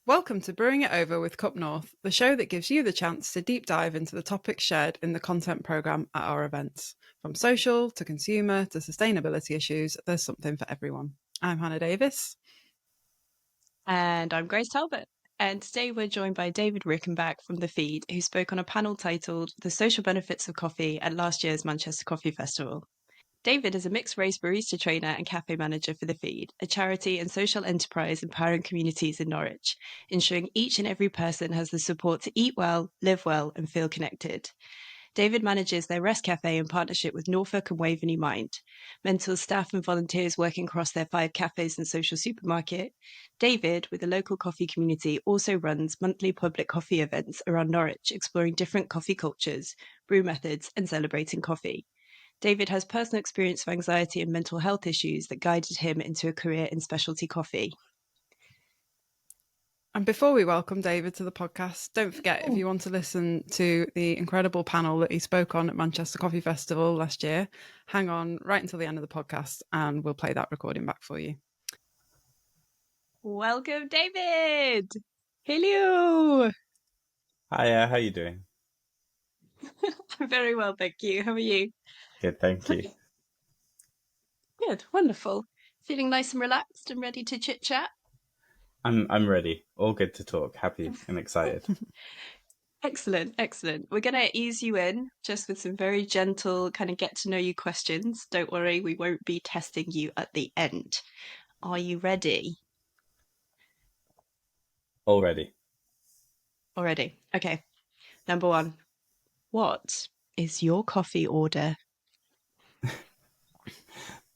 Welcome to Brewing It Over with Cup North, the show that gives you the chance to deep dive into the topics shared in the content programme at our events. From social to consumer to sustainability issues, there's something for everyone. I'm Hannah Davis. And I'm Grace Talbot. And today we're joined by David Rickenback from The Feed, who spoke on a panel titled The Social Benefits of Coffee at last year's Manchester Coffee Festival. David is a mixed-race barista trainer and cafe manager for The Feed, a charity and social enterprise empowering communities in Norwich, ensuring each and every person has the support to eat well, live well, and feel connected. David manages their Rest Cafe in partnership with Norfolk and Waveney Mind, mentors staff and volunteers working across their 5 cafes and social supermarket. David, with the local coffee community, also runs monthly public coffee events around Norwich, exploring different coffee cultures, brew methods, and celebrating coffee. David has personal experience of anxiety and mental health issues that guided him into a career in specialty coffee. And before we welcome David to the podcast, don't forget, if you want to listen to the incredible panel that he spoke on at Manchester Coffee Festival last year, hang on right until the end of the podcast and we'll play that recording back for you. Welcome, David! Hello! Hi, how you doing? I'm very well, thank you. How are you? Good, thank you. Good, wonderful. Feeling nice and relaxed and ready to chit chat? I'm ready. All good to talk. Happy and excited. Excellent, excellent. We're going to ease you in just with some very gentle kind of get to know you questions. Don't worry, we won't be testing you at the end. Are you ready? Already. Already. Okay. Number 1. What is your coffee order?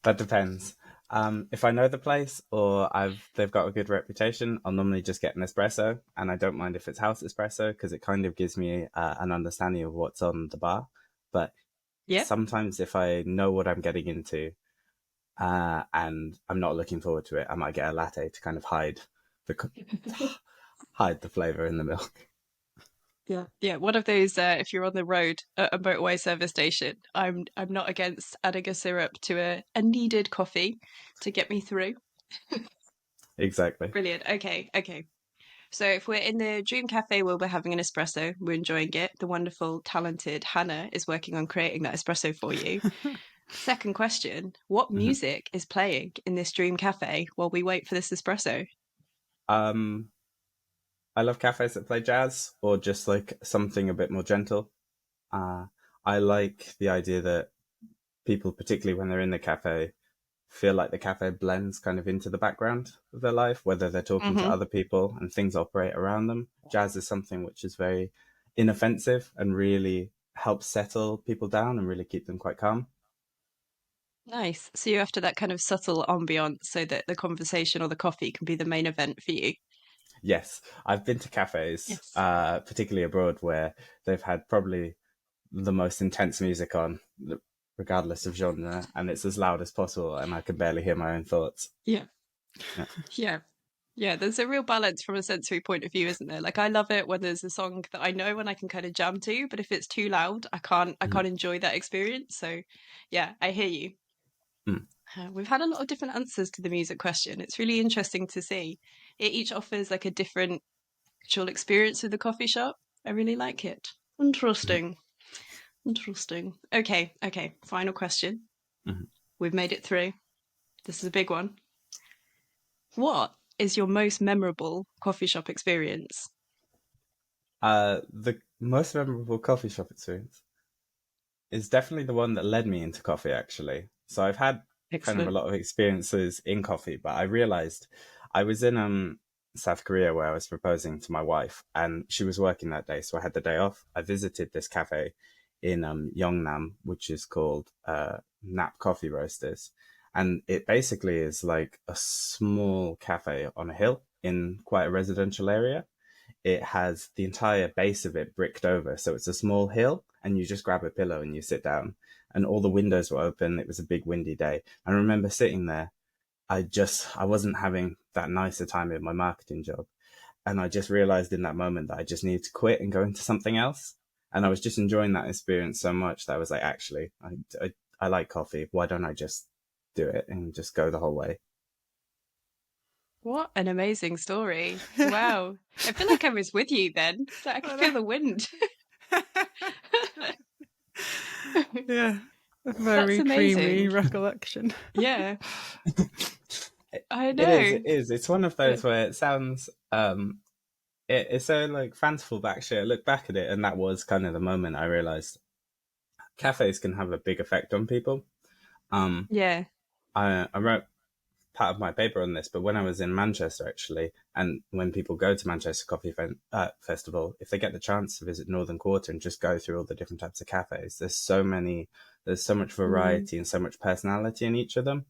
That depends. If I know the place or they've got a good reputation, I'll normally just get an espresso, and I don't mind if it's house espresso because it kind of gives me an understanding of what's on the bar. But Yeah. sometimes if I know what I'm getting into and I'm not looking forward to it, I might get a latte to kind of hide the flavor in the milk. Yeah, one of those. If you're on the road at a motorway service station, I'm not against adding a syrup to a needed coffee to get me through. Exactly. Brilliant. Okay. So if we're in the Dream Cafe where we're having an espresso, we're enjoying it. The wonderful, talented Hannah is working on creating that espresso for you. Second question: what music is playing in this Dream Cafe while we wait for this espresso? I love cafes that play jazz or just like something a bit more gentle. I like the idea that people, particularly when they're in the cafe, feel like the cafe blends kind of into the background of their life, whether they're talking to other people and things operate around them. Jazz is something which is very inoffensive and really helps settle people down and really keep them quite calm. Nice. So you're after that kind of subtle ambiance so that the conversation or the coffee can be the main event for you. Yes, I've been to cafes, Yes. particularly abroad, where they've had probably the most intense music on, regardless of genre, and it's as loud as possible, and I can barely hear my own thoughts. Yeah. Yeah. Yeah. Yeah, there's a real balance from a sensory point of view, isn't there? Like I love it when there's a song that I know and I can kind of jam to, but if it's too loud, I can't enjoy that experience. So, yeah, I hear you. Mm. We've had a lot of different answers to the music question. It's really interesting to see. It each offers like a different actual experience of the coffee shop. I really like it. Interesting. Interesting. Okay. Final question. Mm-hmm. We've made it through. This is a big one. What is your most memorable coffee shop experience? The most memorable coffee shop experience is definitely the one that led me into coffee, actually. So I've had kind of a Excellent. lot of experiences in coffee, but I realized I was in South Korea where I was proposing to my wife, and she was working that day, so I had the day off. I visited this cafe in Yeongnam, which is called Nap Coffee Roasters, and it basically is like a small cafe on a hill in quite a residential area. It has the entire base of it bricked over. So it's a small hill and you just grab a pillow and you sit down, and all the windows were open. It was a big windy day. I remember sitting there. I wasn't having that nicer time in my marketing job. And I just realized in that moment that I just needed to quit and go into something else. And I was just enjoying that experience so much that I was like, actually, I like coffee. Why don't I just do it and just go the whole way? What an amazing story. Wow. I feel like I was with you then. Like I could feel the wind. Yeah, a That's very creamy amazing. recollection. Yeah, I It is. It know. is. It's one of those where it sounds. It's so like fanciful, but actually, I look back at it, and that was kind of the moment I realized cafes can have a big effect on people. Um, Yeah. I wrote part of my paper on this, but when I was in Manchester, actually, and when people go to Manchester Festival, if they get the chance to visit Northern Quarter and just go through all the different types of cafes, there's so much Mm, variety and so much personality in each of them.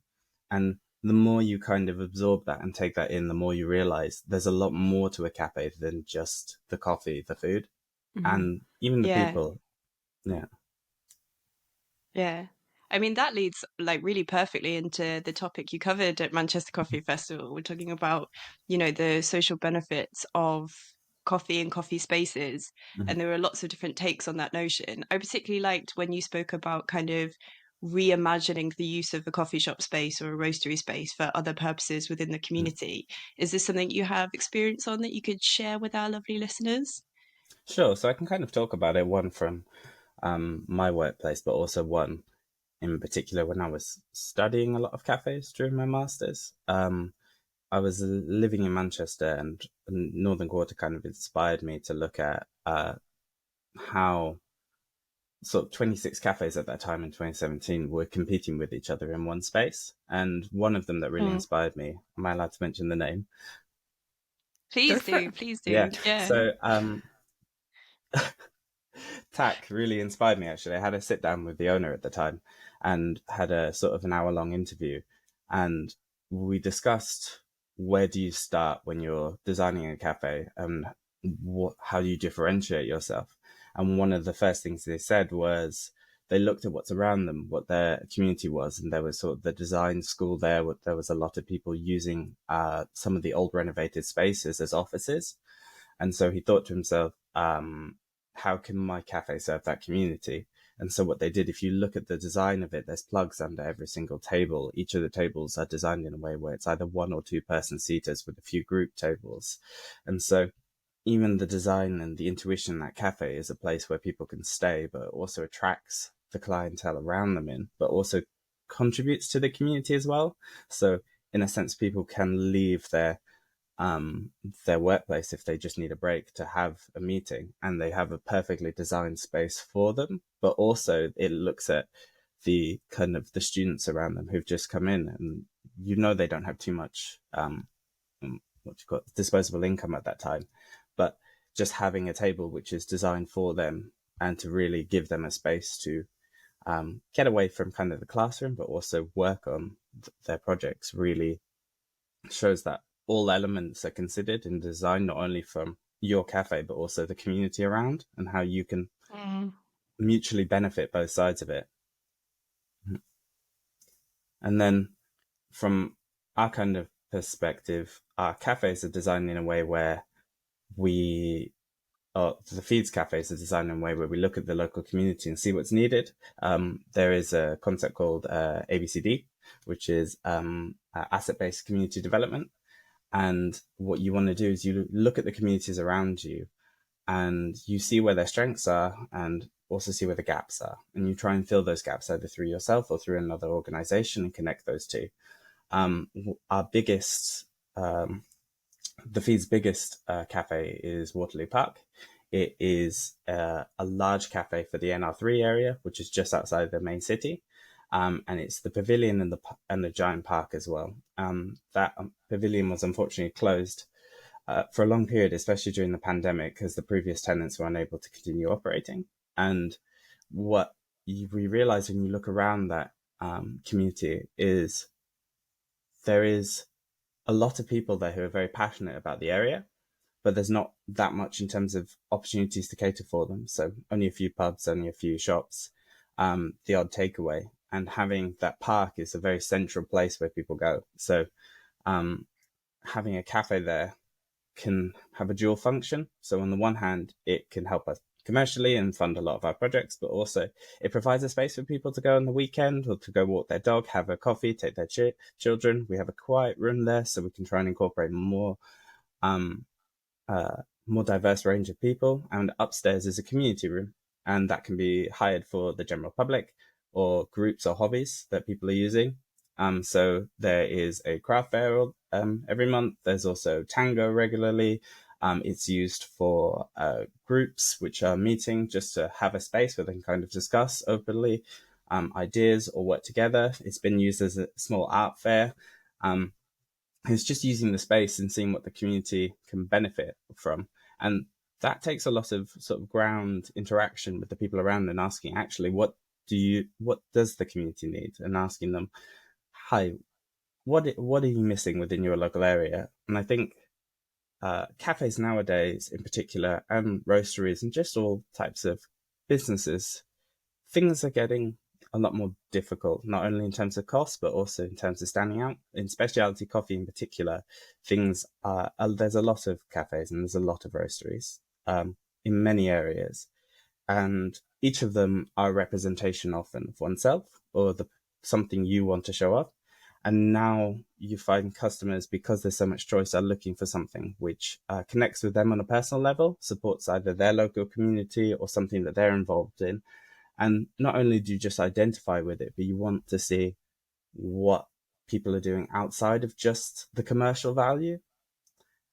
And the more you kind of absorb that and take that in, the more you realize there's a lot more to a cafe than just the coffee, the food, Mhm. and even the yeah. people. Yeah. Yeah. I mean, that leads like really perfectly into the topic you covered at Manchester Coffee Festival. We're talking about, the social benefits of coffee and coffee spaces. Mhm. And there were lots of different takes on that notion. I particularly liked when you spoke about kind of reimagining the use of a coffee shop space or a roastery space for other purposes within the community. Is this something you have experience on that you could share with our lovely listeners? Sure. So I can kind of talk about it, one from my workplace, but also one in particular when I was studying a lot of cafes during my masters. I was living in Manchester, and Northern Quarter kind of inspired me to look at how sort of 26 cafes at that time in 2017 were competing with each other in one space. And one of them that really Mm. inspired me, am I allowed to mention the name? Go Please for it. do. Please Yeah. do. Yeah. So TAC really inspired me, actually. I had a sit down with the owner at the time and had a sort of an hour-long interview. And we discussed, where do you start when you're designing a cafe, and how do you differentiate yourself? And one of the first things they said was they looked at what's around them, what their community was, and there was sort of the design school there. There was a lot of people using some of the old renovated spaces as offices. And so he thought to himself, how can my cafe serve that community? And so what they did, if you look at the design of it, there's plugs under every single table. Each of the tables are designed in a way where it's either 1 or 2 person seaters with a few group tables. And so even the design and the intuition that cafe is a place where people can stay, but also attracts the clientele around them in, but also contributes to the community as well. So in a sense, people can leave their workplace if they just need a break to have a meeting, and they have a perfectly designed space for them. But also it looks at the kind of the students around them who've just come in, and they don't have too much disposable income at that time, but just having a table which is designed for them and to really give them a space to get away from kind of the classroom, but also work on their projects, really shows that all elements are considered in design, not only from your cafe, but also the community around, and how you can Mm. mutually benefit both sides of it. And then from our kind of perspective, our cafes are designed in a way where the Feeds cafes are designed in a way where we look at the local community and see what's needed. There is a concept called ABCD, which is asset-based community development. And what you want to do is you look at the communities around you and you see where their strengths are and also see where the gaps are. And you try and fill those gaps either through yourself or through another organization and connect those two. Our biggest, the Feed's biggest cafe is Waterloo Park. It is a large cafe for the NR3 area, which is just outside the main city. And it's the pavilion and the giant park as well. That pavilion was unfortunately closed for a long period, especially during the pandemic, because the previous tenants were unable to continue operating. And what we realize when you look around that community is there is a lot of people there who are very passionate about the area, but there's not that much in terms of opportunities to cater for them. So only a few pubs, only a few shops, the odd takeaway. And having that park is a very central place where people go. So having a cafe there can have a dual function. So on the one hand, it can help us commercially and fund a lot of our projects, but also it provides a space for people to go on the weekend or to go walk their dog, have a coffee, take their children. We have a quiet room there, so we can try and incorporate more diverse range of people. And upstairs is a community room, and that can be hired for the general public or groups or hobbies that people are using. So there is a craft fair every month. There's also tango regularly. It's used for groups which are meeting just to have a space where they can kind of discuss openly ideas or work together. It's been used as a small art fair. It's just using the space and seeing what the community can benefit from. And that takes a lot of sort of ground interaction with the people around and asking, actually, what does the community need? And asking them, hi, what are you missing within your local area? And I think cafes nowadays in particular, and roasteries and just all types of businesses, things are getting a lot more difficult, not only in terms of cost, but also in terms of standing out. In specialty coffee in particular, there's a lot of cafes and there's a lot of roasteries in many areas. And each of them are a representation often of oneself or something you want to show up. And now you find customers, because there's so much choice, are looking for something which connects with them on a personal level, supports either their local community or something that they're involved in. And not only do you just identify with it, but you want to see what people are doing outside of just the commercial value.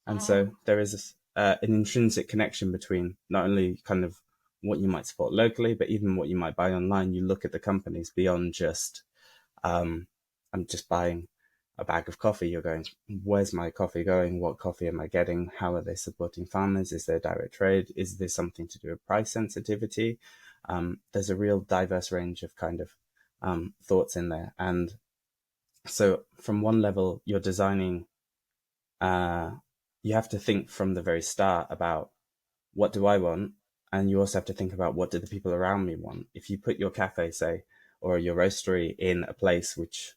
And so there is an intrinsic connection between not only kind of what you might support locally, but even what you might buy online. You look at the companies beyond just, I'm just buying a bag of coffee. You're going, where's my coffee going? What coffee am I getting? How are they supporting farmers? Is there direct trade? Is there something to do with price sensitivity? There's a real diverse range of kind of thoughts in there. And so from one level, you're designing, you have to think from the very start about what do I want? And you also have to think about what do the people around me want? If you put your cafe, say, or your roastery in a place which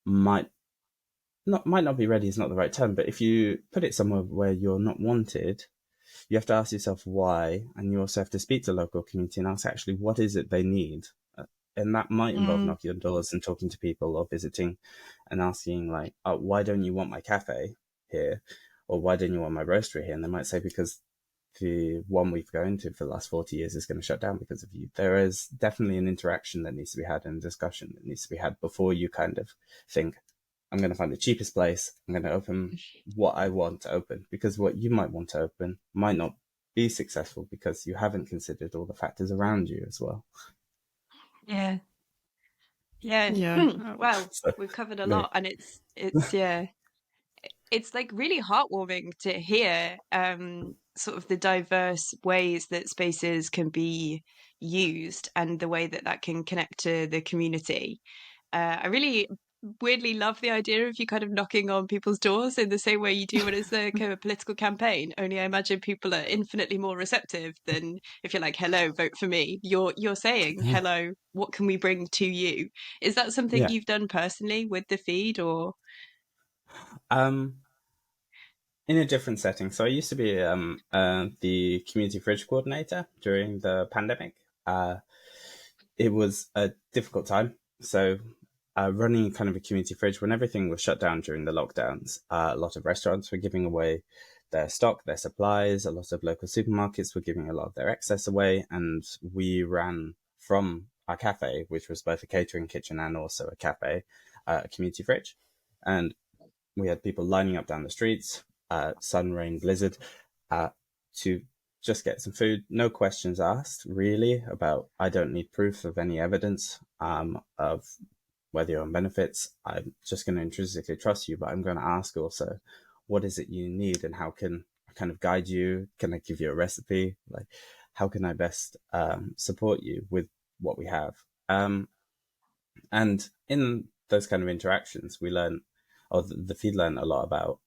might not be ready is not the right term, but if you put it somewhere where you're not wanted, you have to ask yourself why, and you also have to speak to the local community and ask actually what is it they need. And that might involve knocking on doors and talking to people or visiting and asking like, oh, why don't you want my cafe here? Or why don't you want my roastery here? And they might say, because the one we've gone to for the last 40 years is going to shut down because of you. There is definitely an interaction that needs to be had and a discussion that needs to be had before you kind of think, I'm going to find the cheapest place. I'm going to open what I want to open, because what you might want to open might not be successful because you haven't considered all the factors around you as well. Yeah. Well, we've covered a lot, and it's like really heartwarming to hear sort of the diverse ways that spaces can be used and the way that can connect to the community. I really weirdly love the idea of you kind of knocking on people's doors in the same way you do when it's a kind of political campaign. Only I imagine people are infinitely more receptive than if you're like, hello, vote for me. You're saying, hello, what can we bring to you? Is that something you've done personally with the feed, or? In a different setting. So I used to be the community fridge coordinator during the pandemic. It was a difficult time. So running kind of a community fridge when everything was shut down during the lockdowns, a lot of restaurants were giving away their stock, their supplies. A lot of local supermarkets were giving a lot of their excess away. And we ran from our cafe, which was both a catering kitchen and also a cafe, a community fridge. And we had people lining up down the streets, sun, rain, blizzard, to just get some food. No questions asked, really, about, I don't need proof of any evidence of whether you're on benefits. I'm just going to intrinsically trust you, but I'm going to ask also, what is it you need and how can I kind of guide you? Can I give you a recipe? Like, how can I best support you with what we have? And in those kind of interactions, we learn, or the feed learned a lot about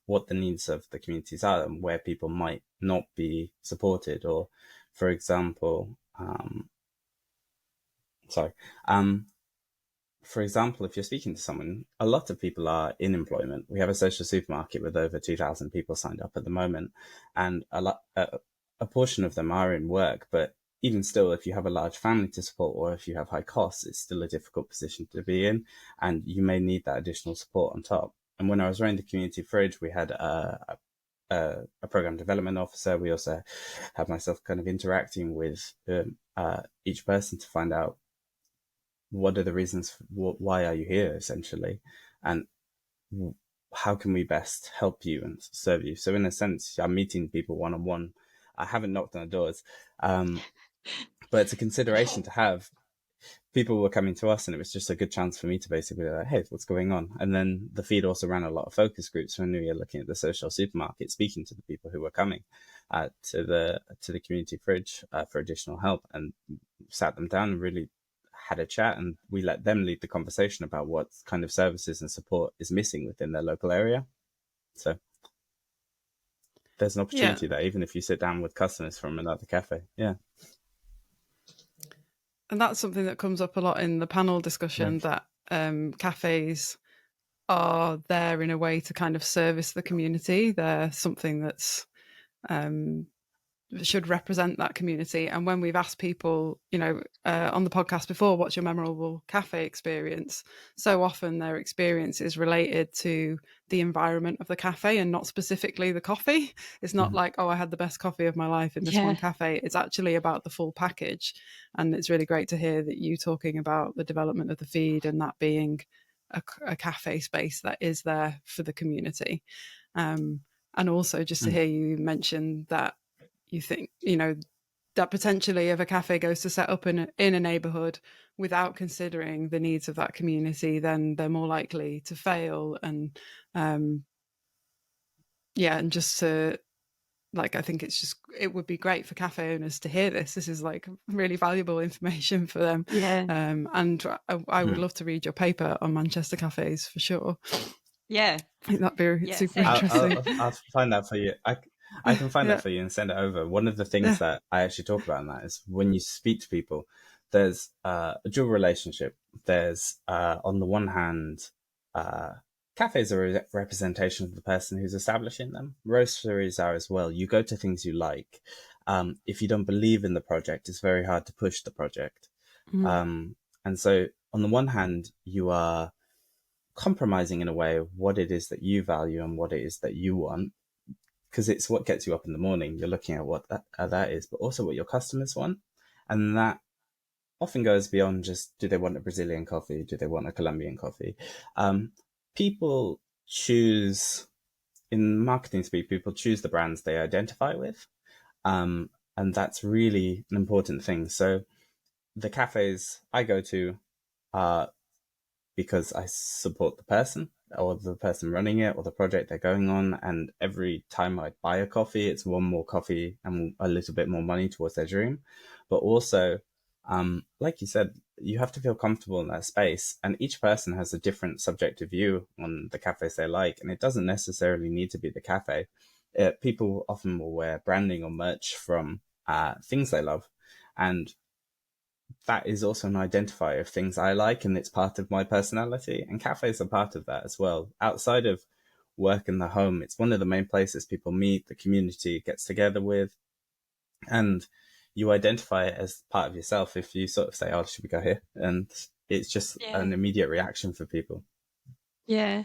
what the needs of the communities are and where people might not be supported. Or, for example, if you're speaking to someone, a lot of people are in employment. We have a social supermarket with over 2,000 people signed up at the moment, and a portion of them are in work, but even still, if you have a large family to support or if you have high costs, it's still a difficult position to be in, and you may need that additional support on top. And when I was running the community fridge, we had a program development officer. We also had myself kind of interacting with each person to find out what are the reasons, why are you here, essentially, and how can we best help you and serve you. So in a sense, I'm meeting people one-on-one. I haven't knocked on the doors, but it's a consideration to have. People were coming to us, and it was just a good chance for me to basically be like, hey, what's going on? And then the feed also ran a lot of focus groups when we were looking at the social supermarket, speaking to the people who were coming to the community fridge for additional help, and sat them down and really had a chat, and we let them lead the conversation about what kind of services and support is missing within their local area. So there's an opportunity there, even if you sit down with customers from another cafe. Yeah. And that's something that comes up a lot in the panel discussion, that cafes are there in a way to kind of service the community. They're something that's should represent that community. And when we've asked people, on the podcast before, what's your memorable cafe experience? So often their experience is related to the environment of the cafe and not specifically the coffee. It's not like, oh, I had the best coffee of my life in this one cafe. It's actually about the full package. And it's really great to hear that you talking about the development of the feed and that being a cafe space that is there for the community. And also just to hear you mention that you think, that potentially if a cafe goes to set up in a neighborhood without considering the needs of that community, then they're more likely to fail. And and just to, like, I think it would be great for cafe owners to hear this. This is like really valuable information for them. And I would love to read your paper on Manchester cafes for sure. I think that'd be super interesting. I'll find that for you. I can find that for you and send it over. One of the things that I actually talk about in that is when you speak to people, there's a dual relationship. There's, on the one hand, cafes are a representation of the person who's establishing them. Roasteries are as well. You go to things you like. If you don't believe in the project, it's very hard to push the project. And so on the one hand, you are compromising in a way of what it is that you value and what it is that you want, because it's what gets you up in the morning. You're looking at what that is, but also what your customers want. And that often goes beyond just, do they want a Brazilian coffee? Do they want a Colombian coffee? People choose, in marketing speak, people choose the brands they identify with. And that's really an important thing. So the cafes I go to are because I support the person or the person running it or the project they're going on. And every time I buy a coffee, it's one more coffee and a little bit more money towards their dream. But also, like you said, you have to feel comfortable in that space. And each person has a different subjective view on the cafes they like. And it doesn't necessarily need to be the cafe. People often will wear branding or merch from things they love. And that is also an identifier of things I like, and it's part of my personality. And cafes are part of that as well. Outside of work and the home, it's one of the main places people meet, the community gets together with, and you identify it as part of yourself if you sort of say, oh, should we go here? And it's just an immediate reaction for people. Yeah.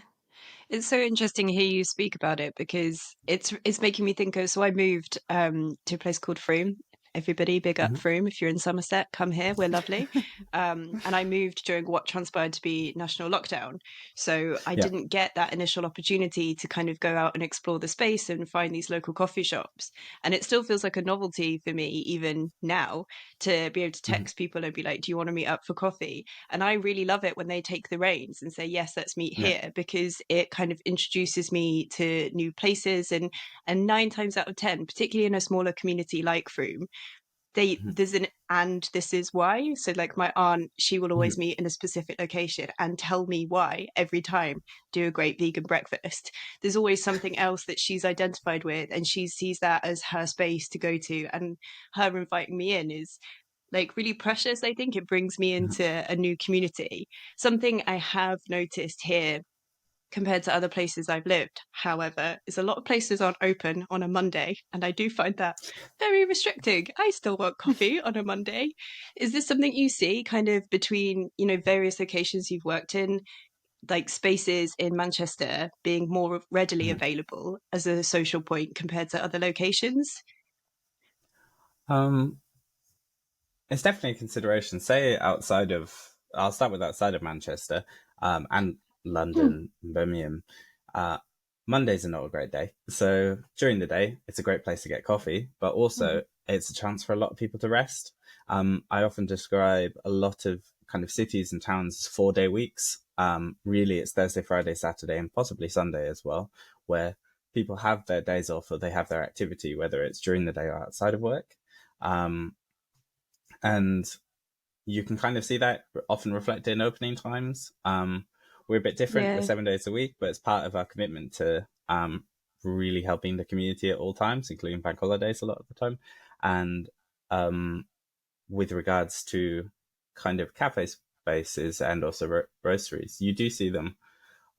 It's so interesting to hear you speak about it, because it's making me think of, so I moved to a place called Frome. Everybody, big up Frome. If you're in Somerset, come here. We're lovely. And I moved during what transpired to be national lockdown. So I didn't get that initial opportunity to kind of go out and explore the space and find these local coffee shops. And it still feels like a novelty for me, even now, to be able to text people and be like, do you want to meet up for coffee? And I really love it when they take the reins and say, yes, let's meet here, because it kind of introduces me to new places. And 9 times out of 10, particularly in a smaller community like Frome, there's an and this is why. So like my aunt, she will always meet in a specific location and tell me why every time. Do a great vegan breakfast. There's always something else that she's identified with, and she sees that as her space to go to. And her inviting me in is like really precious. I think it brings me into a new community. Something I have noticed here compared to other places I've lived, however, is a lot of places aren't open on a Monday, and I do find that very restricting. I still want coffee on a Monday. Is this something you see kind of between, various locations you've worked in, like spaces in Manchester being more readily available as a social point compared to other locations? Um, it's definitely a consideration. Say I'll start with outside of Manchester, and London, Birmingham. Mondays are not a great day. So during the day, it's a great place to get coffee, but also it's a chance for a lot of people to rest. I often describe a lot of kind of cities and towns as 4-day weeks. Really, it's Thursday, Friday, Saturday, and possibly Sunday as well, where people have their days off or they have their activity, whether it's during the day or outside of work. And you can kind of see that often reflected in opening times. We're a bit different. We're 7 days a week, but it's part of our commitment to really helping the community at all times, including bank holidays a lot of the time. And with regards to kind of cafe spaces and also roasteries, you do see them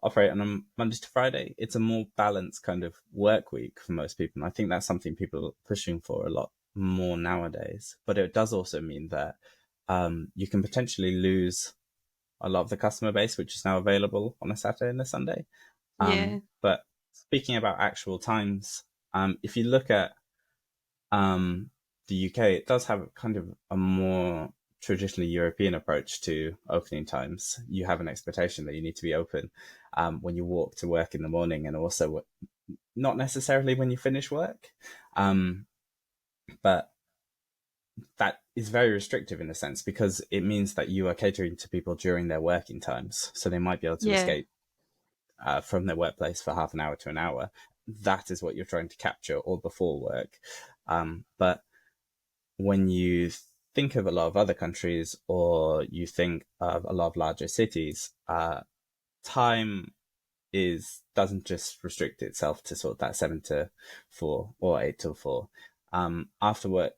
operate on a Monday to Friday. It's a more balanced kind of work week for most people. And I think that's something people are pushing for a lot more nowadays. But it does also mean that you can potentially lose a lot of the customer base, which is now available on a Saturday and a Sunday. But speaking about actual times, if you look at the UK, it does have kind of a more traditionally European approach to opening times. You have an expectation that you need to be open when you walk to work in the morning, and also not necessarily when you finish work. But that is very restrictive in a sense, because it means that you are catering to people during their working times. So they might be able to escape from their workplace for half an hour to an hour. That is what you're trying to capture, or before work. But when you think of a lot of other countries, or you think of a lot of larger cities, time doesn't just restrict itself to sort of that 7 to 4 or 8 till 4. After work,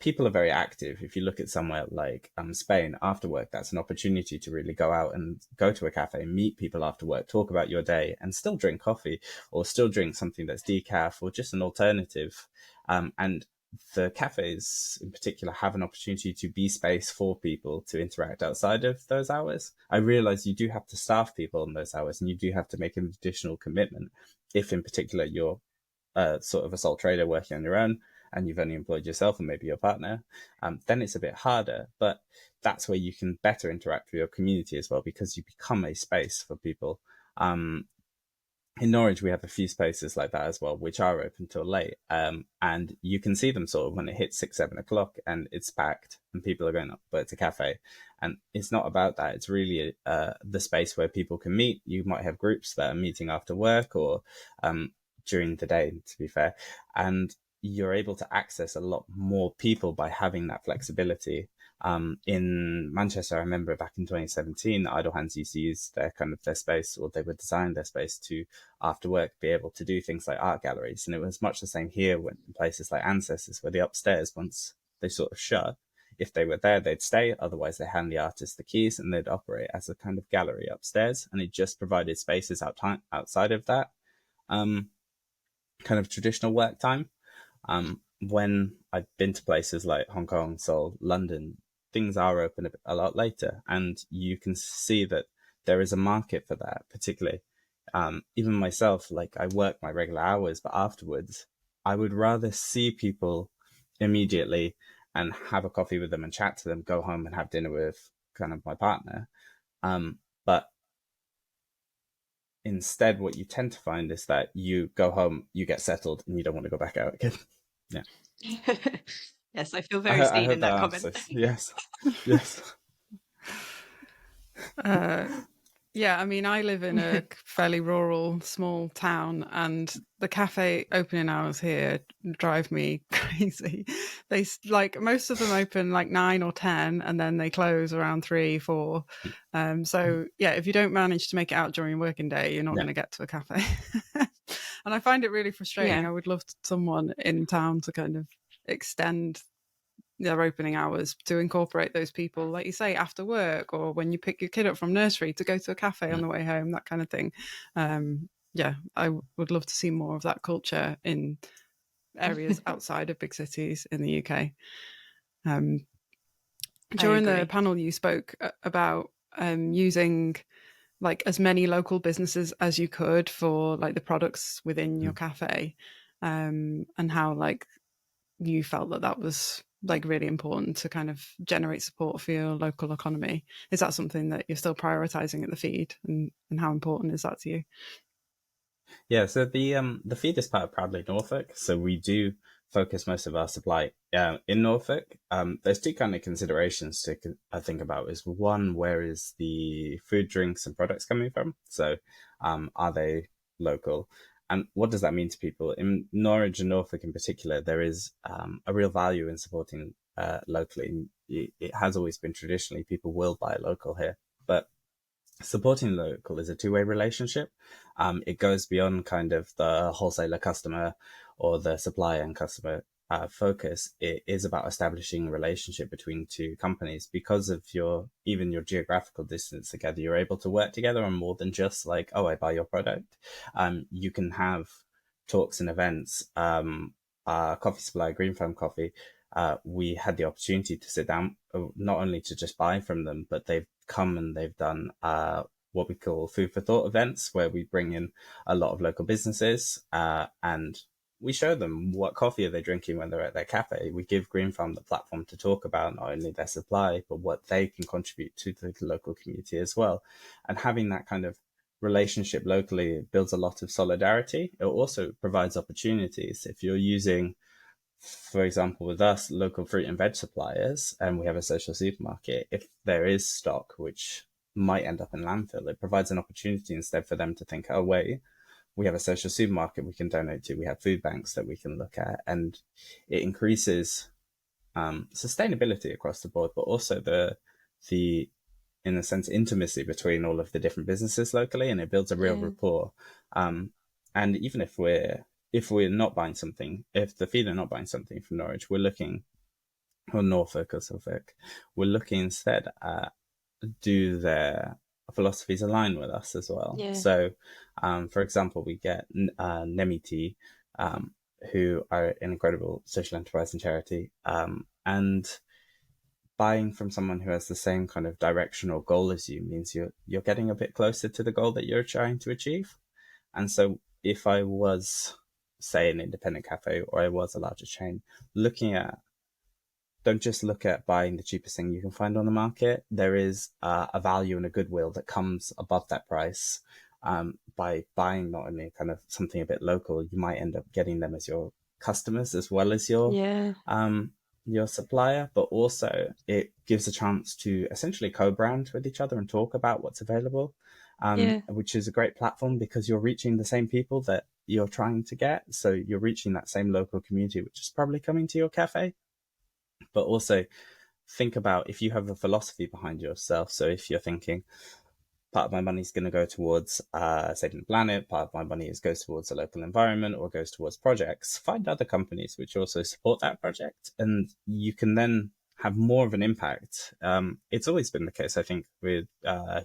people are very active. If you look at somewhere like Spain, after work, that's an opportunity to really go out and go to a cafe, meet people after work, talk about your day, and still drink coffee, or still drink something that's decaf, or just an alternative. And the cafes in particular have an opportunity to be space for people to interact outside of those hours. I realize you do have to staff people in those hours, and you do have to make an additional commitment. If in particular you're sort of a sole trader working on your own, and you've only employed yourself and maybe your partner, then it's a bit harder. But that's where you can better interact with your community as well, because you become a space for people. In Norwich, we have a few spaces like that as well, which are open till late. And you can see them sort of when it hits 6-7 o'clock and it's packed and people are going up, but it's a cafe. And it's not about that. It's really the space where people can meet. You might have groups that are meeting after work or during the day, to be fair. And you're able to access a lot more people by having that flexibility. In Manchester, I remember back in 2017, Idle Hands used to use their space, or they would design their space to, after work, be able to do things like art galleries. And it was much the same here when in places like Ancestors, where the upstairs, once they sort of shut, if they were there, they'd stay. Otherwise, they hand the artist the keys and they'd operate as a kind of gallery upstairs. And it just provided spaces outside of that kind of traditional work time. When I've been to places like Hong Kong, Seoul, London, things are open a lot later, and you can see that there is a market for that. Particularly, even myself, like I work my regular hours, but afterwards, I would rather see people immediately and have a coffee with them and chat to them, go home and have dinner with kind of my partner. But instead, what you tend to find is that you go home, you get settled, and you don't want to go back out again. Yeah. Yes, I feel very seen in that comment. Yes. Yes. Yeah, I mean, I live in a fairly rural, small town, and the cafe opening hours here drive me crazy. They most of them open like 9 or 10, and then they close around 3, 4. So yeah, if you don't manage to make it out during working day, you're not going to get to a cafe. And I find it really frustrating. I would love someone in town to kind of extend their opening hours to incorporate those people, like you say, after work or when you pick your kid up from nursery to go to a cafe on the way home, that kind of thing. Yeah, I would love to see more of that culture in areas outside of big cities in the UK. During the panel, you spoke about using like as many local businesses as you could for like the products within your cafe, and how like you felt that was like really important to kind of generate support for your local economy. Is that something that you're still prioritizing at the feed, and how important is that to you? Yeah, so the feed is part of Proudly Norfolk, so we do focus most of our supply in Norfolk. There's two kind of considerations to think about. Is one, where is the food, drinks, and products coming from? So, are they local? And what does that mean to people? In Norwich and Norfolk in particular, there is a real value in supporting locally. It has always been traditionally people will buy local here, but supporting local is a two-way relationship. It goes beyond kind of the wholesaler customer or the supplier and customer focus. It is about establishing a relationship between two companies. Because of even your geographical distance together, you're able to work together on more than just like, oh, I buy your product. You can have talks and events. Coffee supplier, Green Farm Coffee, we had the opportunity to sit down, not only to just buy from them, but they've come and they've done what we call food for thought events, where we bring in a lot of local businesses and we show them what coffee are they drinking when they're at their cafe. We give Green Farm the platform to talk about not only their supply, but what they can contribute to the local community as well. And having that kind of relationship locally builds a lot of solidarity. It also provides opportunities. If you're using, for example, with us, local fruit and veg suppliers, and we have a social supermarket, if there is stock which might end up in landfill, it provides an opportunity instead for them to think, oh, wait, we have a social supermarket we can donate to, we have food banks that we can look at, and it increases sustainability across the board, but also the in a sense intimacy between all of the different businesses locally, and it builds a real rapport. And even if we're not buying something, if the feed are not buying something from Norwich, we're looking, or Norfolk or Suffolk, we're looking instead at do their philosophies align with us as well. Yeah. So, for example, we get Nemiti, who are an incredible social enterprise and charity, and buying from someone who has the same kind of directional goal as you means you're getting a bit closer to the goal that you're trying to achieve. And so if I was, say, an independent cafe or I was a larger chain, don't just look at buying the cheapest thing you can find on the market. There is a value and a goodwill that comes above that price. By buying not only kind of something a bit local, you might end up getting them as your customers as well as your supplier, but also it gives a chance to essentially co-brand with each other and talk about what's available, which is a great platform because you're reaching the same people that you're trying to get. So you're reaching that same local community, which is probably coming to your cafe. But also think about if you have a philosophy behind yourself. So if you're thinking, part of my money is going to go towards saving the planet, part of my money goes towards the local environment or goes towards projects, find other companies which also support that project, and you can then have more of an impact. It's always been the case, I think, with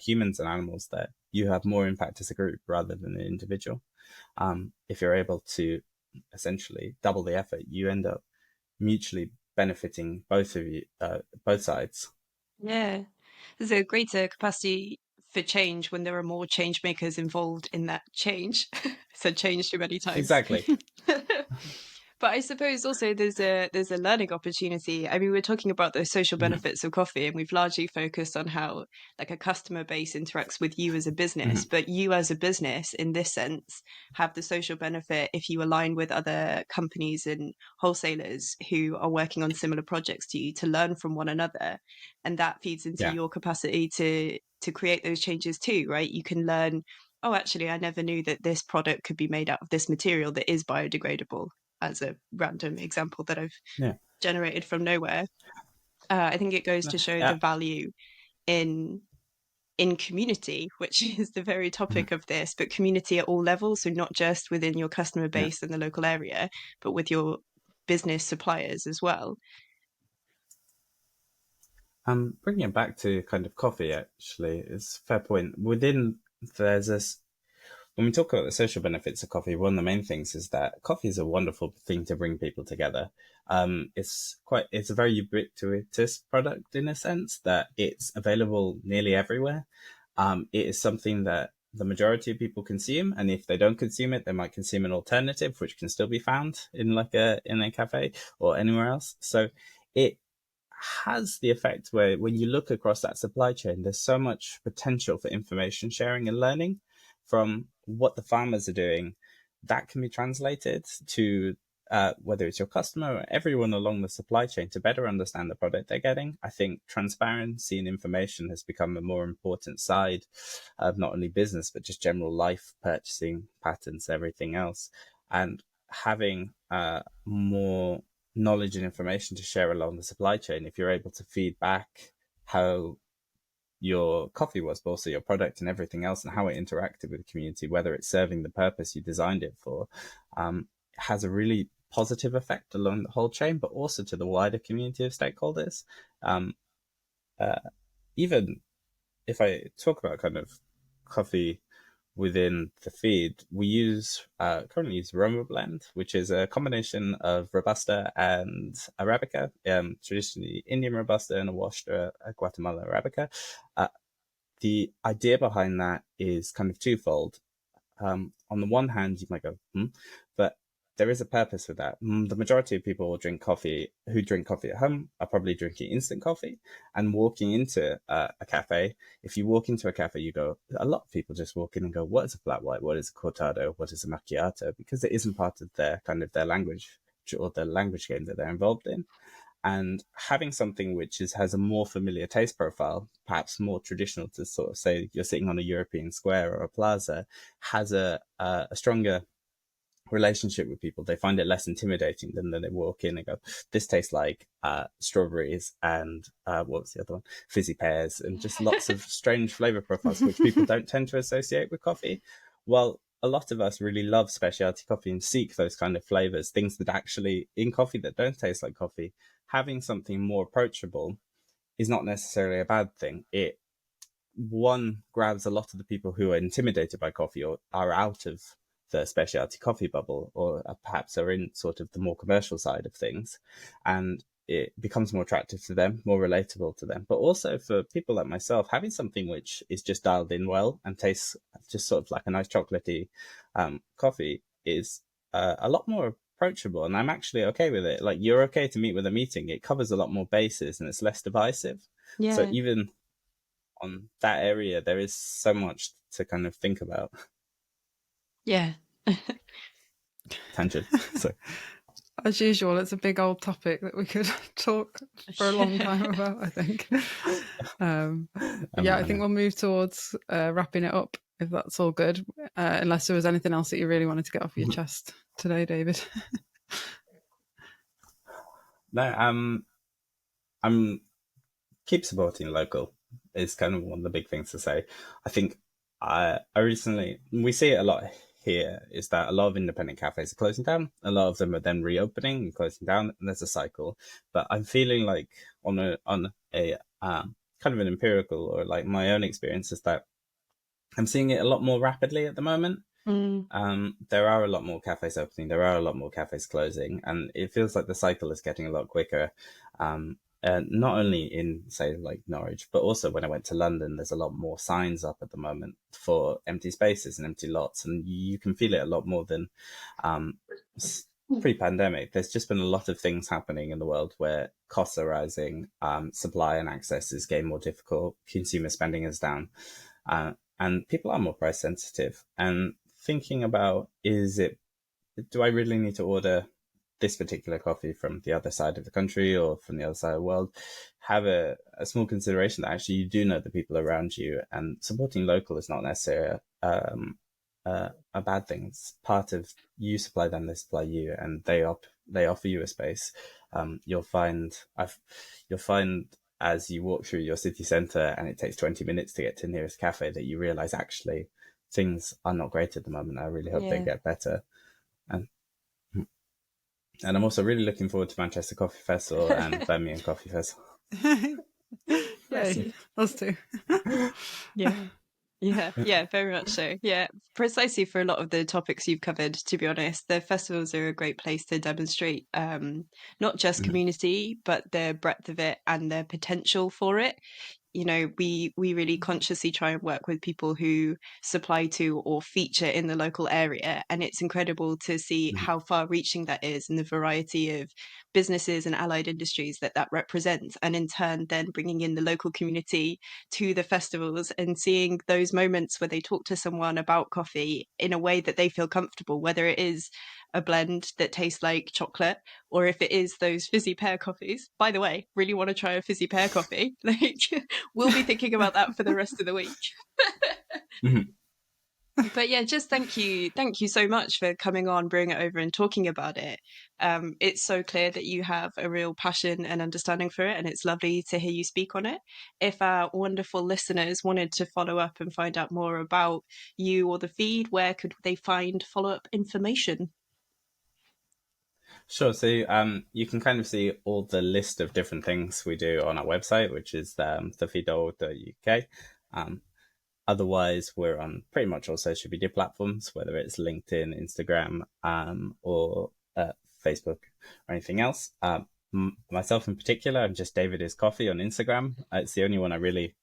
humans and animals, that you have more impact as a group rather than an individual. If you're able to essentially double the effort, you end up mutually benefiting both sides. Yeah, there's a greater capacity for change when there are more change makers involved in that change. So change too many times. Exactly. But I suppose also there's a learning opportunity. I mean, we're talking about the social benefits of coffee, and we've largely focused on how like a customer base interacts with you as a business. But you as a business, in this sense, have the social benefit if you align with other companies and wholesalers who are working on similar projects to you, to learn from one another, and that feeds into your capacity to create those changes too, right? You can learn, oh, actually, I never knew that this product could be made out of this material that is biodegradable, as a random example that I've generated from nowhere. I think it goes to show the value in community, which is the very topic of this, but community at all levels. So not just within your customer base in the local area, but with your business suppliers as well. Bringing it back to kind of coffee, actually, is a fair point. There's this, when we talk about the social benefits of coffee, one of the main things is that coffee is a wonderful thing to bring people together. It's a very ubiquitous product in a sense that it's available nearly everywhere. It is something that the majority of people consume, and if they don't consume it, they might consume an alternative, which can still be found in a cafe or anywhere else. So it has the effect where when you look across that supply chain, there's so much potential for information sharing and learning from what the farmers are doing that can be translated to whether it's your customer or everyone along the supply chain to better understand the product they're getting. I think transparency and information has become a more important side of not only business, but just general life, purchasing patterns, everything else. And having more knowledge and information to share along the supply chain, if you're able to feed back how your coffee was, but also your product and everything else, and how it interacted with the community, whether it's serving the purpose you designed it for, has a really positive effect along the whole chain, but also to the wider community of stakeholders. Even if I talk about kind of coffee within the feed, we currently use Roma blend, which is a combination of Robusta and Arabica, traditionally Indian Robusta and a washed Guatemala Arabica. The idea behind that is kind of twofold. On the one hand, you might go, but there is a purpose with that. The majority of people who drink coffee at home are probably drinking instant coffee and walking into a cafe. If you walk into a cafe, a lot of people just walk in and go, what is a flat white? What is a cortado? What is a macchiato? Because it isn't part of their language or the language game that they're involved in. And having something which has a more familiar taste profile, perhaps more traditional to sort of say you're sitting on a European square or a plaza, has a stronger relationship with people. They find it less intimidating than they walk in and go, this tastes like strawberries and what was the other one? Fizzy pears, and just lots of strange flavor profiles, which people don't tend to associate with coffee. Well, a lot of us really love specialty coffee and seek those kind of flavors, things that actually in coffee that don't taste like coffee. Having something more approachable is not necessarily a bad thing. It grabs a lot of the people who are intimidated by coffee or are out of the specialty coffee bubble, or perhaps are in sort of the more commercial side of things, and it becomes more attractive to them, more relatable to them. But also for people like myself, having something which is just dialed in well and tastes just sort of like a nice chocolatey coffee is a lot more approachable, and I'm actually okay with it. Like, you're okay to meet with a meeting. It covers a lot more bases and it's less divisive. Yeah. So even on that area, there is so much to kind of think about. Yeah. Tangent. So As usual, it's a big old topic that we could talk for a long time about, I think. I think we'll move towards wrapping it up, if that's all good, unless there was anything else that you really wanted to get off your chest today, David. No, I'm keep supporting local is kind of one of the big things to say. I think we see it a lot here, is that a lot of independent cafes are closing down. A lot of them are then reopening and closing down, and there's a cycle. But I'm feeling like on a kind of an empirical, or like my own experience, is that I'm seeing it a lot more rapidly at the moment. There are a lot more cafes opening, there are a lot more cafes closing, and it feels like the cycle is getting a lot quicker. Not only in, say, like Norwich, but also when I went to London, there's a lot more signs up at the moment for empty spaces and empty lots, and you can feel it a lot more than pre-pandemic. There's just been a lot of things happening in the world where costs are rising, supply and access is getting more difficult, consumer spending is down, and people are more price sensitive. And thinking about, do I really need to order this particular coffee from the other side of the country or from the other side of the world? Have a small consideration that actually you do know the people around you, and supporting local is not necessarily a bad thing. It's part of, you supply them, they supply you, and they offer you a space. You'll find as you walk through your city centre and it takes 20 minutes to get to the nearest cafe, that you realise actually things are not great at the moment. I really hope they get better. And I'm also really looking forward to Manchester Coffee Festival and Birmingham Coffee Festival. Yay, us too. Yeah, very much so. Yeah, precisely for a lot of the topics you've covered, to be honest. The festivals are a great place to demonstrate not just community, but the breadth of it and the potential for it. You know, we really consciously try and work with people who supply to or feature in the local area, and it's incredible to see how far reaching that is and the variety of businesses and allied industries that represents, and in turn then bringing in the local community to the festivals and seeing those moments where they talk to someone about coffee in a way that they feel comfortable, whether it is a blend that tastes like chocolate or if it is those fizzy pear coffees. By the way, really want to try a fizzy pear coffee. Like, we'll be thinking about that for the rest of the week. But yeah, just thank you so much for coming on, bringing it over and talking about it. It's so clear that you have a real passion and understanding for it, and it's lovely to hear you speak on it. If our wonderful listeners wanted to follow up and find out more about you or the feed, where could they find follow-up information? Sure. So you can kind of see all the list of different things we do on our website, which is thefeed.uk. Otherwise, we're on pretty much all social media platforms, whether it's LinkedIn, Instagram, or Facebook or anything else. Myself in particular, I'm just David is Coffee on Instagram. It's the only one I really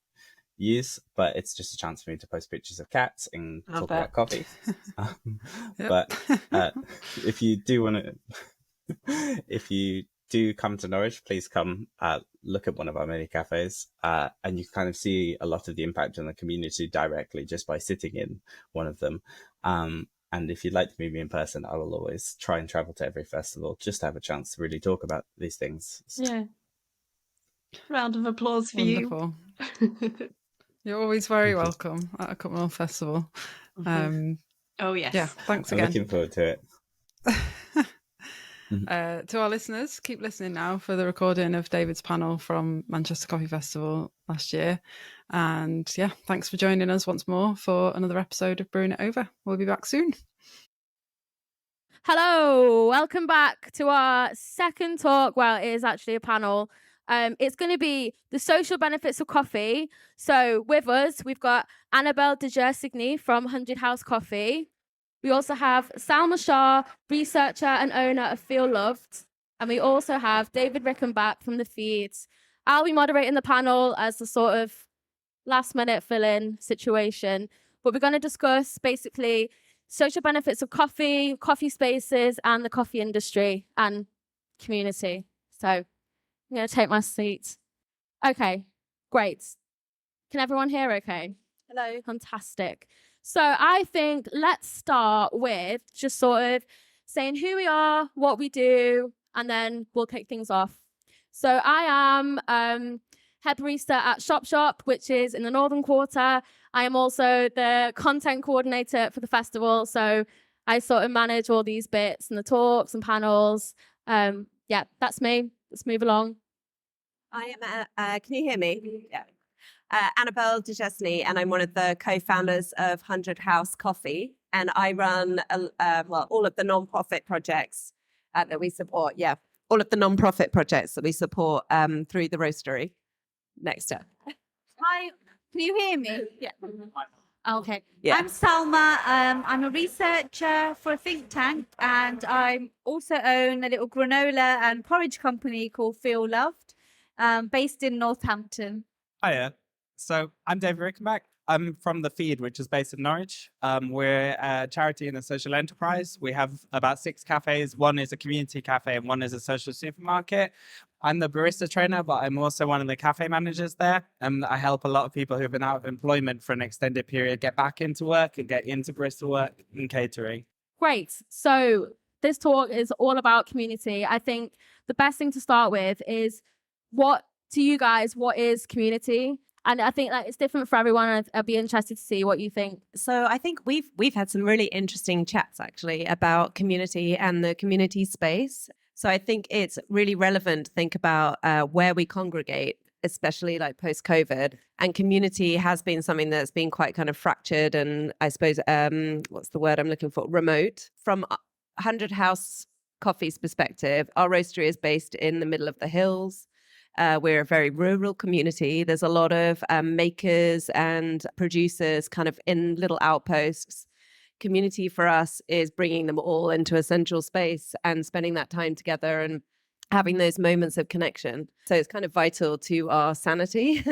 use, but it's just a chance for me to post pictures of cats and talk about coffee. But if you do want to... if you do come to Norwich, please come look at one of our many cafes, and you kind of see a lot of the impact on the community directly just by sitting in one of them. And if you'd like to meet me in person, I will always try and travel to every festival just to have a chance to really talk about these things. Yeah. Round of applause for Wonderful. you. You're always very welcome at a Cupnall Festival. Oh, yes. Yeah, thanks I'm again. looking forward to it. To our listeners, keep listening now for the recording of David's panel from Manchester Coffee Festival last year. And yeah, thanks for joining us once more for another episode of Brewing It Over. We'll be back soon. Hello, welcome back to our second talk. Well, it is actually a panel. It's going to be the social benefits of coffee. So with us, we've got Annabelle de Gersigny from 100 House Coffee. We also have Salma Shah, researcher and owner of Feel Loved. And we also have David Rickenback from The Feed. I'll be moderating the panel as the sort of last minute fill-in situation. But we're going to discuss basically social benefits of coffee, coffee spaces, and the coffee industry and community. So I'm going to take my seat. Okay, great. Can everyone hear okay? Hello. Fantastic. So I think let's start with just sort of saying who we are, what we do, and then we'll kick things off. So I am head barista at Shop Shop, which is in the Northern Quarter. I am also the content coordinator for the festival. So I sort of manage all these bits and the talks and panels. Yeah, that's me. Let's move along. I am, can you hear me? Yeah. Annabelle de Gersigny, and I'm one of the co-founders of 100 House Coffee. And I run, all of the non-profit projects that we support. Yeah, all of the non-profit projects that we support through the roastery. Next up. Hi, can you hear me? Yeah. Okay. Yeah. I'm Salma. I'm a researcher for a think tank, and I also own a little granola and porridge company called Feel Loved, based in Northampton. Hiya. So I'm David Rickenback. I'm from The Feed, which is based in Norwich. We're a charity and a social enterprise. We have about 6 cafes. One is a community cafe and one is a social supermarket. I'm the barista trainer, but I'm also one of the cafe managers there. And I help a lot of people who've been out of employment for an extended period get back into work and get into barista work and catering. Great. So this talk is all about community. I think the best thing to start with is what is community? And I think that it's different for everyone. And I'd be interested to see what you think. So I think we've had some really interesting chats actually about community and the community space. So I think it's really relevant to think about where we congregate, especially like post-COVID. And community has been something that's been quite kind of fractured and I suppose, what's the word I'm looking for? Remote. From 100 House Coffee's perspective, our roastery is based in the middle of the hills. We're a very rural community. There's a lot of makers and producers kind of in little outposts. Community for us is bringing them all into a central space and spending that time together and having those moments of connection. So it's kind of vital to our sanity.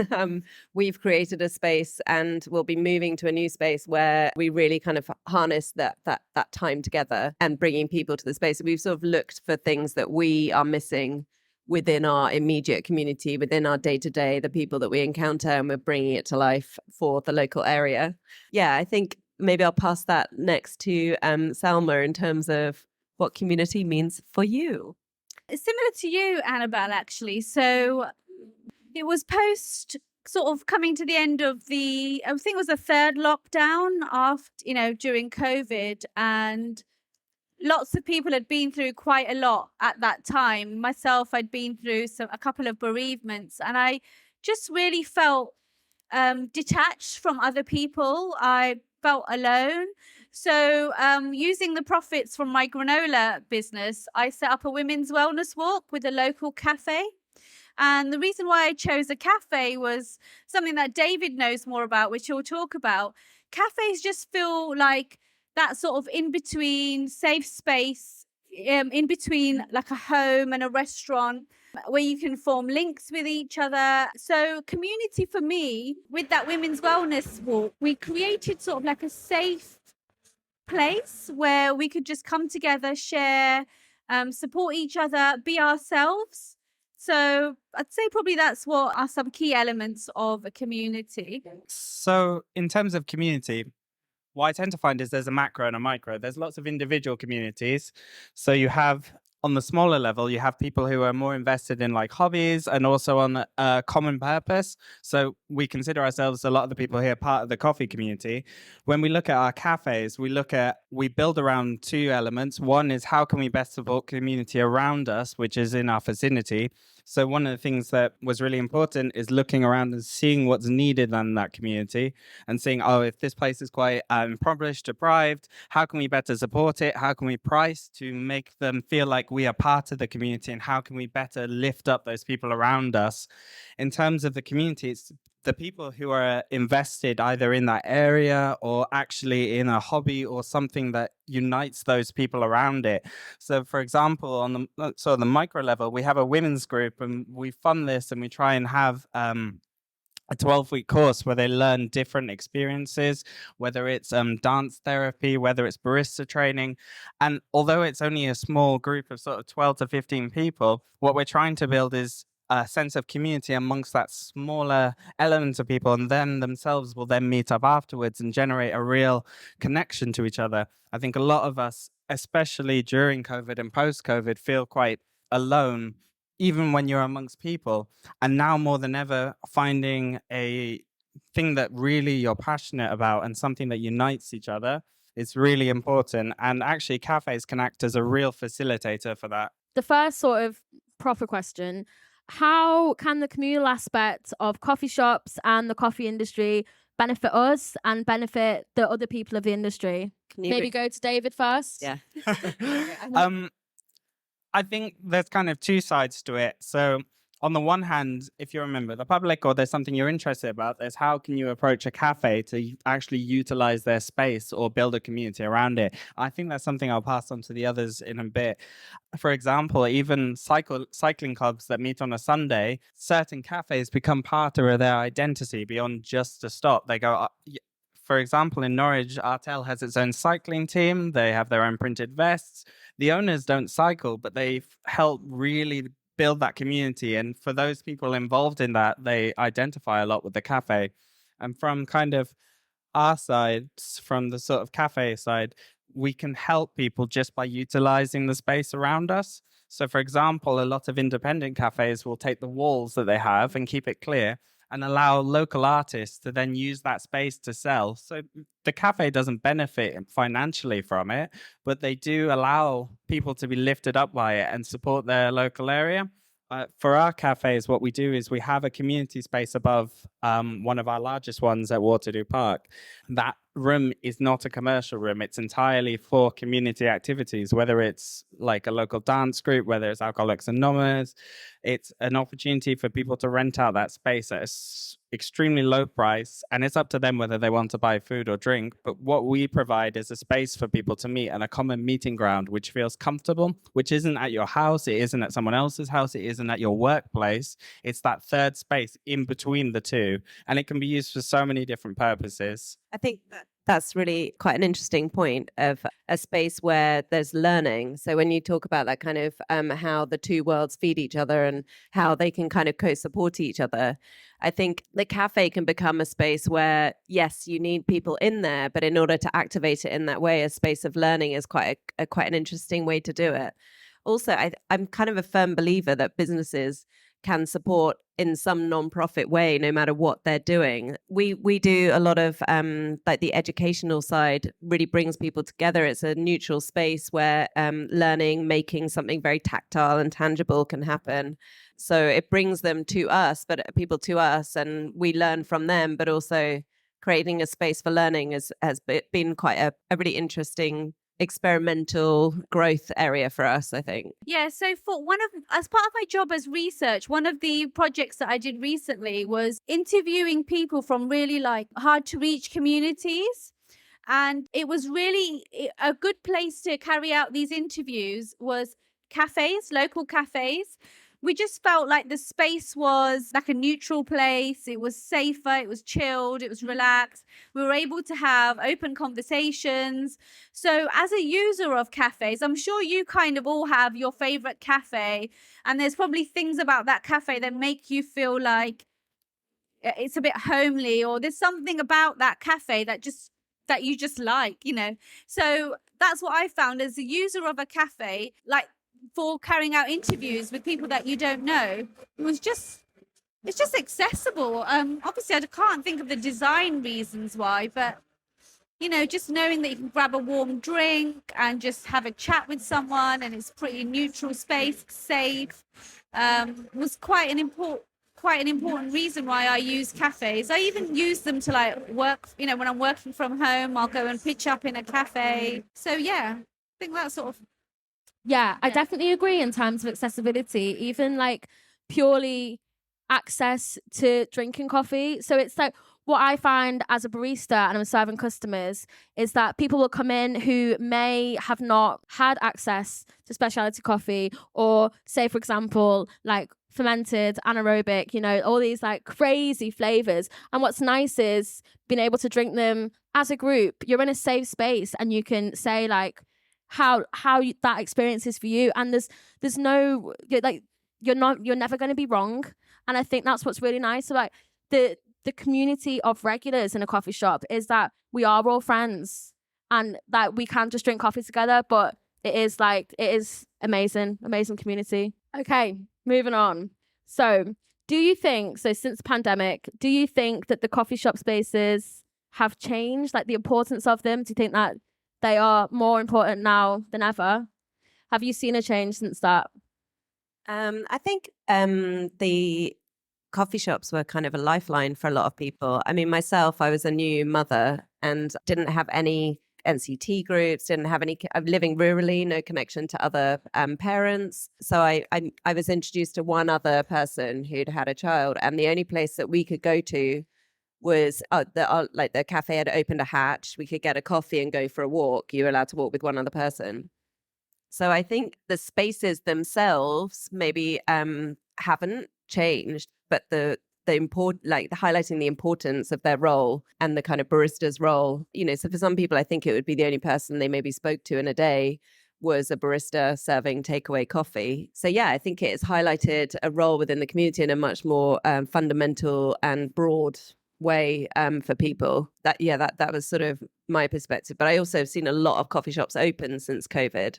We've created a space and we'll be moving to a new space where we really kind of harness that time together and bringing people to the space. So we've sort of looked for things that we are missing within our immediate community, within our day-to-day, the people that we encounter, and we're bringing it to life for the local area. Yeah, I think maybe I'll pass that next to Salma in terms of what community means for you. Similar to you, Annabelle, actually. So it was post sort of coming to the end of I think it was the third lockdown after, during COVID, and lots of people had been through quite a lot at that time. Myself, I'd been through a couple of bereavements, and I just really felt detached from other people. I felt alone. So using the profits from my granola business, I set up a women's wellness walk with a local cafe. And the reason why I chose a cafe was something that David knows more about, which he'll talk about. Cafes just feel like that sort of in-between safe space, in between like a home and a restaurant, where you can form links with each other. So community for me, with that women's wellness walk, we created sort of like a safe place where we could just come together, share, support each other, be ourselves. So I'd say probably that's what are some key elements of a community. So in terms of community, what I tend to find is there's a macro and a micro. There's lots of individual communities. So you have, on the smaller level, you have people who are more invested in like hobbies and also on a common purpose. So we consider ourselves, a lot of the people here, part of the coffee community. When we look at our cafes, we build around two elements. One is how can we best support community around us, which is in our vicinity. So one of the things that was really important is looking around and seeing what's needed in that community and seeing, if this place is quite impoverished, deprived, how can we better support it? How can we price to make them feel like we are part of the community? And how can we better lift up those people around us? In terms of the community, it's the people who are invested either in that area or actually in a hobby or something that unites those people around it. So, for example, on the micro level, we have a women's group and we fund this and we try and have a 12-week course where they learn different experiences, whether it's dance therapy, whether it's barista training. And although it's only a small group of sort of 12 to 15 people, what we're trying to build is a sense of community amongst that smaller element of people, and them themselves will then meet up afterwards and generate a real connection to each other. I think a lot of us, especially during COVID and post-COVID, feel quite alone, even when you're amongst people. And now more than ever, finding a thing that really you're passionate about and something that unites each other is really important. And actually, cafes can act as a real facilitator for that. The first sort of proper question: how can the communal aspect of coffee shops and the coffee industry benefit us and benefit the other people of the industry? Maybe go to David first. Yeah. I think there's kind of two sides to it. So on the one hand, if you're a member of the public or there's something you're interested about, there's how can you approach a cafe to actually utilize their space or build a community around it. I think that's something I'll pass on to the others in a bit. For example, even cycling clubs that meet on a Sunday, certain cafes become part of their identity beyond just a stop. They go, for example, in Norwich, Artel has its own cycling team. They have their own printed vests. The owners don't cycle, but they've helped really build that community. And for those people involved in that, they identify a lot with the cafe. And from kind of our side, from the sort of cafe side, we can help people just by utilizing the space around us. So, for example, a lot of independent cafes will take the walls that they have and keep it clear and allow local artists to then use that space to sell. So the cafe doesn't benefit financially from it, but they do allow people to be lifted up by it and support their local area. For our cafes, what we do is we have a community space above one of our largest ones at Waterloo Park. that room is not a commercial room. It's entirely for community activities, whether it's like a local dance group, whether it's Alcoholics Anonymous. It's an opportunity for people to rent out that space at an extremely low price, and it's up to them whether they want to buy food or drink. But what we provide is a space for people to meet and a common meeting ground which feels comfortable, which isn't at your house, it isn't at someone else's house, it isn't at your workplace. It's that third space in between the two, and it can be used for so many different purposes. I think that's really quite an interesting point of a space where there's learning. So when you talk about that kind of how the two worlds feed each other and how they can kind of co-support each other, I think the cafe can become a space where, yes, you need people in there, but in order to activate it in that way, a space of learning is quite an interesting way to do it. Also, I'm kind of a firm believer that businesses can support in some non-profit way, no matter what they're doing. We do a lot of like the educational side really brings people together. It's a neutral space where learning, making something very tactile and tangible can happen. So it brings them to us, but people to us, and we learn from them, but also creating a space for learning has been quite a really interesting experimental growth area for us, I think. Yeah, so as part of my job as research, one of the projects that I did recently was interviewing people from really like hard to reach communities. And it was really a good place to carry out these interviews was cafes, local cafes. We just felt like the space was like a neutral place. It was safer, it was chilled, it was relaxed. We were able to have open conversations. So as a user of cafes, I'm sure you kind of all have your favorite cafe, and there's probably things about that cafe that make you feel like it's a bit homely, or there's something about that cafe that you just like, you know. So that's what I found as a user of a cafe, like for carrying out interviews with people that you don't know. It's just accessible. Obviously I can't think of the design reasons why, but you know, just knowing that you can grab a warm drink and just have a chat with someone, and it's pretty neutral space, safe, was quite an important reason why I use cafes. I even use them to like work, you know, when I'm working from home, I'll go and pitch up in a cafe. So yeah, I think that sort of. Yeah, I definitely agree in terms of accessibility, even like purely access to drinking coffee. So it's like what I find as a barista and I'm serving customers is that people will come in who may have not had access to specialty coffee, or say, for example, like fermented, anaerobic, you know, all these like crazy flavors. And what's nice is being able to drink them as a group. You're in a safe space and you can say like, how that experience is for you, and there's no like you're never going to be wrong. And I think that's what's really nice about the community of regulars in a coffee shop is that we are all friends and that we can just drink coffee together. But it is amazing community. Okay, moving on. So do you think, so since the pandemic, do you think that the coffee shop spaces have changed, like the importance of them? Do you think that they are more important now than ever? Have you seen a change since that? I think the coffee shops were kind of a lifeline for a lot of people. I mean, myself, I was a new mother and didn't have any NCT groups, I'm living rurally, no connection to other parents. So I was introduced to one other person who'd had a child, and the only place that we could go to was the cafe had opened a hatch. We could get a coffee and go for a walk. You were allowed to walk with one other person. So I think the spaces themselves maybe haven't changed, but the highlighting the importance of their role and the kind of barista's role, you know. So for some people, I think it would be the only person they maybe spoke to in a day was a barista serving takeaway coffee. So yeah, I think it has highlighted a role within the community in a much more fundamental and broad way for people. That was sort of my perspective. But I also have seen a lot of coffee shops open since COVID.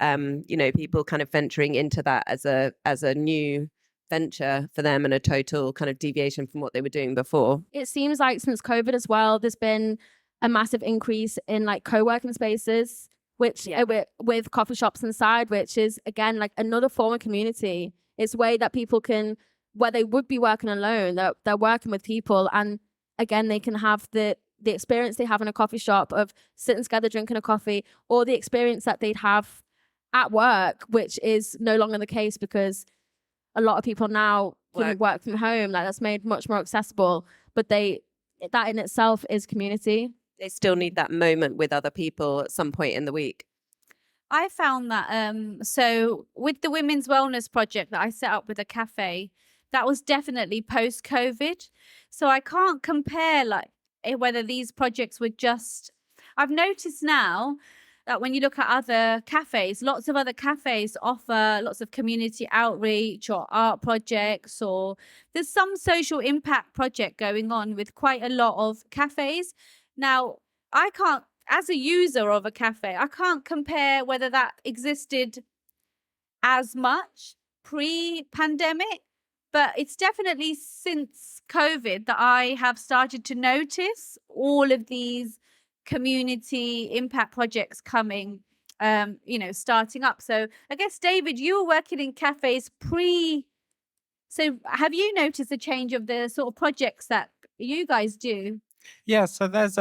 You know, people kind of venturing into that as a new venture for them and a total kind of deviation from what they were doing before. It seems like since COVID as well, there's been a massive increase in like co-working spaces, which with coffee shops inside, which is again like another form of community. It's a way that people can, where they would be working alone, they're working with people, and again they can have the the experience they have in a coffee shop of sitting together drinking a coffee, or the experience that they'd have at work, which is no longer the case because a lot of people now can work from home. Like, that's made much more accessible, but that in itself is community. They still need that moment with other people at some point in the week. I found that so with the Women's Wellness Project that I set up with a cafe, that was definitely post-COVID. So I can't compare like whether these projects were just, I've noticed now that when you look at other cafes, lots of other cafes offer lots of community outreach or art projects, or there's some social impact project going on with quite a lot of cafes. Now, I can't, as a user of a cafe, I can't compare whether that existed as much pre-pandemic, but it's definitely since COVID that I have started to notice all of these community impact projects coming, starting up. So I guess, David, you were working in cafes so have you noticed a change of the sort of projects that you guys do? Yeah, so there's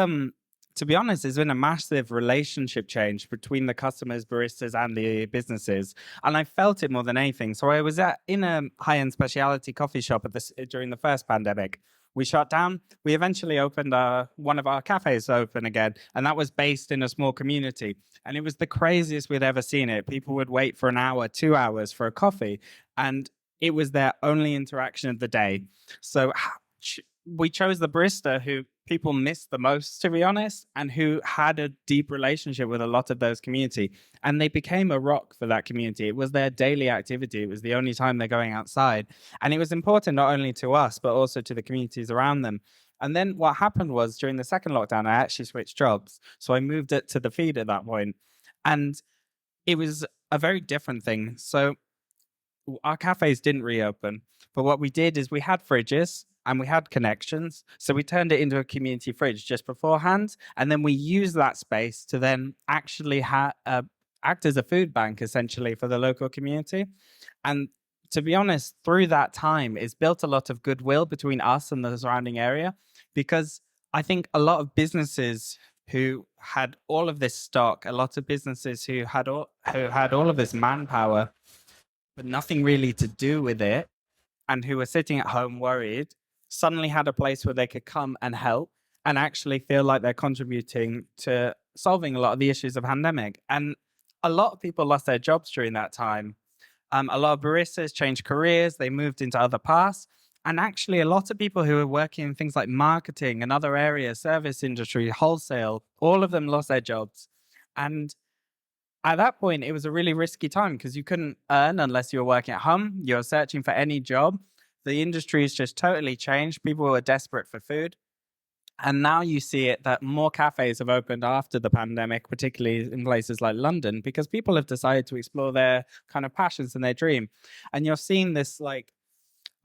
to be honest, there's been a massive relationship change between the customers, baristas, and the businesses, and I felt it more than anything. So I was in a high-end specialty coffee shop during the first pandemic. We shut down. We eventually opened one of our cafes open again, and that was based in a small community. And it was the craziest we'd ever seen it. People would wait for an hour, 2 hours for a coffee, and it was their only interaction of the day. So we chose the barista who people missed the most, to be honest, and who had a deep relationship with a lot of those community. And they became a rock for that community. It was their daily activity. It was the only time they're going outside. And it was important not only to us, but also to the communities around them. And then what happened was during the second lockdown, I actually switched jobs. So I moved it to the feed at that point. And it was a very different thing. So our cafes didn't reopen. But what we did is we had fridges and we had connections. So we turned it into a community fridge just beforehand. And then we used that space to then actually act as a food bank, essentially, for the local community. And to be honest, through that time, it's built a lot of goodwill between us and the surrounding area, because I think a lot of businesses who had all of this stock, a lot of businesses who had all of this manpower, but nothing really to do with it, and who were sitting at home worried, suddenly had a place where they could come and help and actually feel like they're contributing to solving a lot of the issues of the pandemic. And a lot of people lost their jobs during that time. A lot of baristas changed careers, they moved into other paths. And actually, a lot of people who were working in things like marketing and other areas, service industry, wholesale, all of them lost their jobs. And at that point, it was a really risky time because you couldn't earn unless you were working at home. You were searching for any job. The industry has just totally changed. People were desperate for food. And now you see it that more cafes have opened after the pandemic, particularly in places like London, because people have decided to explore their kind of passions and their dream. And you're seeing this like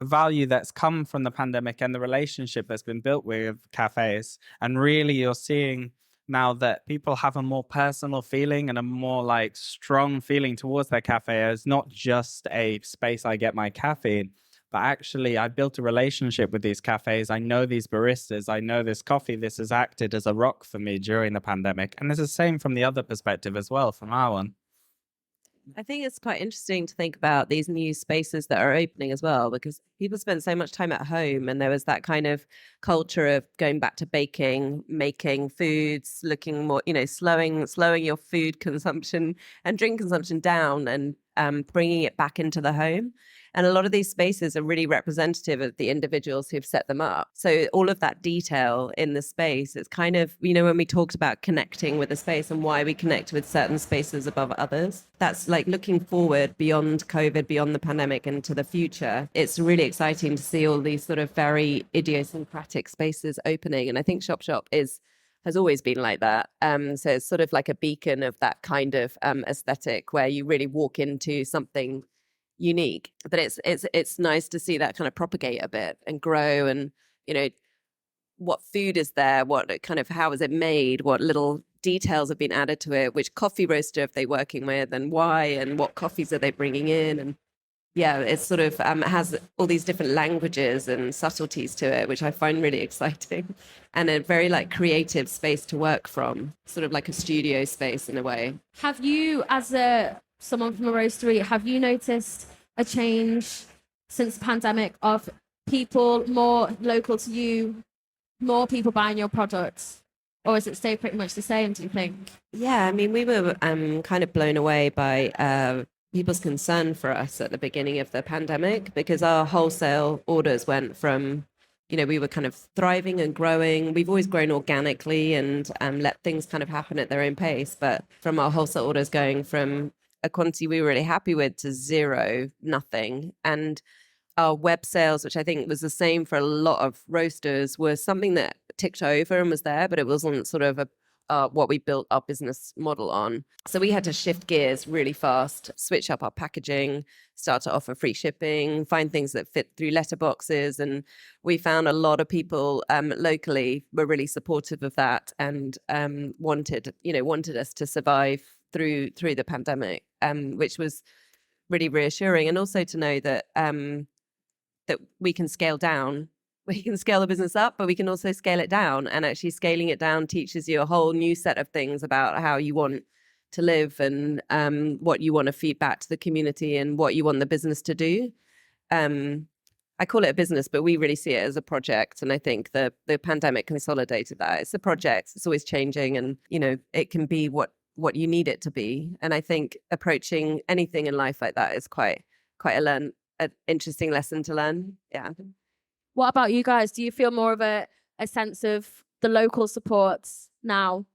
value that's come from the pandemic and the relationship that's been built with cafes. And really you're seeing now that people have a more personal feeling and a more like strong feeling towards their cafe as not just a space I get my caffeine, but actually I built a relationship with these cafes. I know these baristas. I know this coffee. This has acted as a rock for me during the pandemic. And it's the same from the other perspective as well, from our one. I think it's quite interesting to think about these new spaces that are opening as well, because people spend so much time at home, and there was that kind of culture of going back to baking, making foods, looking more, slowing your food consumption and drink consumption down, and bringing it back into the home. And a lot of these spaces are really representative of the individuals who've set them up. So all of that detail in the space, it's kind of, when we talked about connecting with the space and why we connect with certain spaces above others, that's like looking forward beyond COVID, beyond the pandemic, into the future. It's really exciting to see all these sort of very idiosyncratic spaces opening. And I think Shop has always been like that. So it's sort of like a beacon of that kind of aesthetic where you really walk into something unique. But it's nice to see that kind of propagate a bit and grow, and what food is there, how is it made, what little details have been added to it, which coffee roaster are they working with, and why, and what coffees are they bringing in. And yeah, it's sort of has all these different languages and subtleties to it, which I find really exciting, and a very like creative space to work from, sort of like a studio space in a way. Have you, as someone from a roastery, have you noticed a change since the pandemic of people more local to you, more people buying your products? Or has it stayed pretty much the same, do you think? Yeah, I mean, we were kind of blown away by people's concern for us at the beginning of the pandemic, because our wholesale orders went from, we were kind of thriving and growing. We've always grown organically and let things kind of happen at their own pace. But from our wholesale orders going from a quantity we were really happy with to zero, nothing. And our web sales, which I think was the same for a lot of roasters, was something that ticked over and was there, but it wasn't sort of what we built our business model on. So we had to shift gears really fast, switch up our packaging, start to offer free shipping, find things that fit through letterboxes. And we found a lot of people locally were really supportive of that and wanted us to survive through the pandemic, which was really reassuring. And also to know that that we can scale down. We can scale the business up, but we can also scale it down. And actually scaling it down teaches you a whole new set of things about how you want to live and what you want to feed back to the community and what you want the business to do. I call it a business, but we really see it as a project. And I think the pandemic consolidated that. It's a project. It's always changing, and it can be what you need it to be. And I think approaching anything in life like that is quite an interesting lesson to learn. Yeah. What about you guys? Do you feel more of a sense of the local supports now?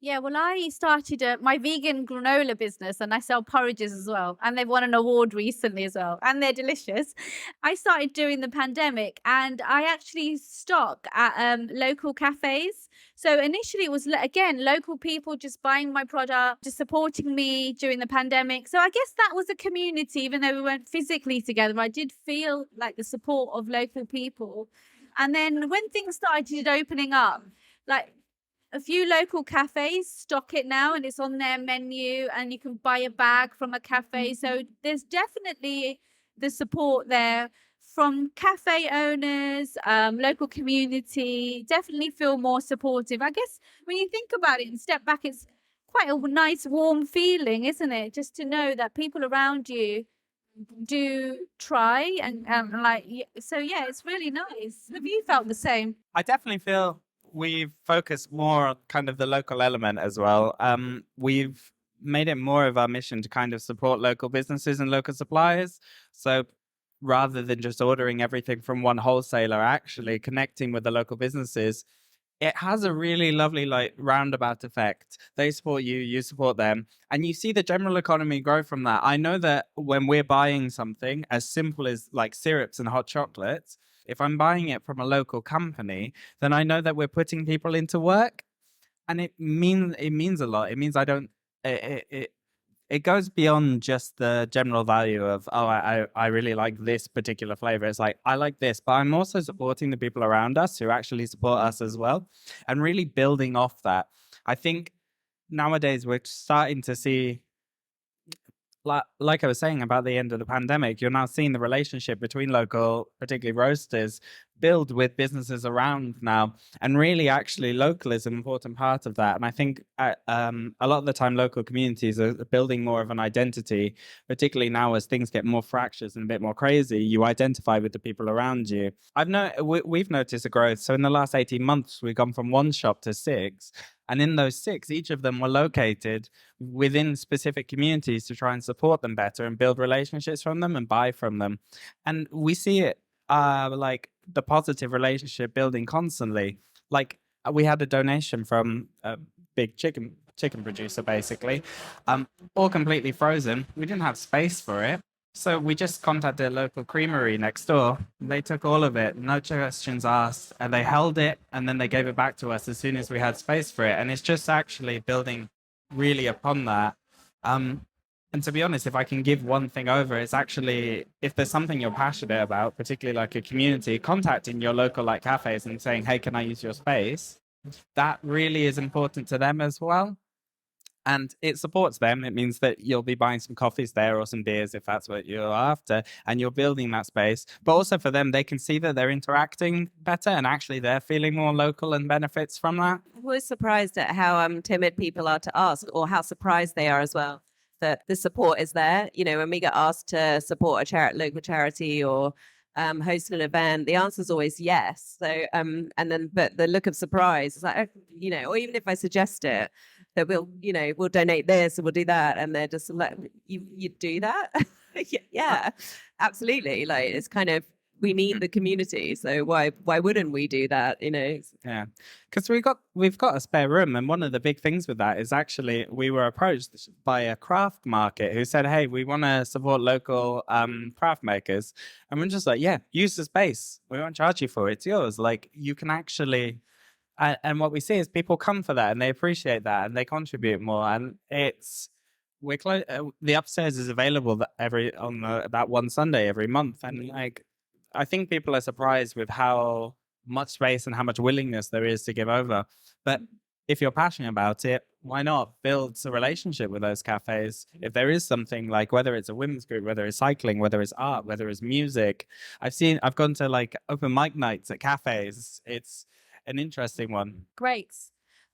Yeah, well, I started my vegan granola business, and I sell porridges as well. And they've won an award recently as well. And they're delicious. I started during the pandemic, and I actually stock at local cafes. So initially it was, again, local people just buying my product, just supporting me during the pandemic. So I guess that was a community, even though we weren't physically together. I did feel like the support of local people. And then when things started opening up, like, a few local cafes stock it now, and it's on their menu, and you can buy a bag from a cafe. So there's definitely the support there from cafe owners, local community, definitely feel more supportive. I guess when you think about it and step back, it's quite a nice, warm feeling, isn't it? Just to know that people around you do try and so yeah, it's really nice. Have you felt the same? I definitely feel we've focused more on kind of the local element as well. We've made it more of our mission to kind of support local businesses and local suppliers. So rather than just ordering everything from one wholesaler, actually connecting with the local businesses, it has a really lovely roundabout effect. They support you, you support them, and you see the general economy grow from that. I know that when we're buying something as simple as like syrups and hot chocolates, if I'm buying it from a local company, then I know that we're putting people into work, and it means a lot. It means it goes beyond just the general value of, I really like this particular flavor. It's like, I like this, but I'm also supporting the people around us who actually support us as well, and really building off that. I think nowadays we're starting to see, like I was saying about the end of the pandemic, you're now seeing the relationship between local, particularly roasters, build with businesses around now. And really, actually, local is an important part of that. And I think a lot of the time, local communities are building more of an identity, particularly now as things get more fractious and a bit more crazy. You identify with the people around you. We've noticed a growth. So in the last 18 months, we've gone from 1 shop to 6. And in those 6, each of them were located within specific communities to try and support them better and build relationships from them and buy from them. And we see it like the positive relationship building constantly. Like we had a donation from a big chicken producer, basically, all completely frozen. We didn't have space for it. So we just contacted a local creamery next door. They took all of it, no questions asked, and they held it, and then they gave it back to us as soon as we had space for it. And it's just actually building really upon that. And to be honest, if I can give one thing over, it's actually, if there's something you're passionate about, particularly like a community, contacting your local cafes and saying, hey, can I use your space? That really is important to them as well. And it supports them. It means that you'll be buying some coffees there or some beers if that's what you're after, and you're building that space. But also for them, they can see that they're interacting better and actually they're feeling more local and benefits from that. I'm always surprised at how timid people are to ask, or how surprised they are as well that the support is there. You know, when we get asked to support a local charity or host an event, the answer is always yes. So and then but the look of surprise is like, you know, or even if I suggest it, that we'll donate this or we'll do that, and they're just like, you do that. Yeah, absolutely. Like, it's kind of, we need the community, so why wouldn't we do that, you know? Yeah, because we've got a spare room, and one of the big things with that is actually we were approached by a craft market who said, hey, we want to support local craft makers, and we're just like, yeah, use the space, we won't charge you for it, it's yours. Like, you can actually and what we see is people come for that and they appreciate that and they contribute more, and we're close. The upstairs is available that one Sunday every month, and like, I think people are surprised with how much space and how much willingness there is to give over. But if you're passionate about it, why not build a relationship with those cafes? If there is something, like whether it's a women's group, whether it's cycling, whether it's art, whether it's music. I've gone to like open mic nights at cafes. It's an interesting one. Great.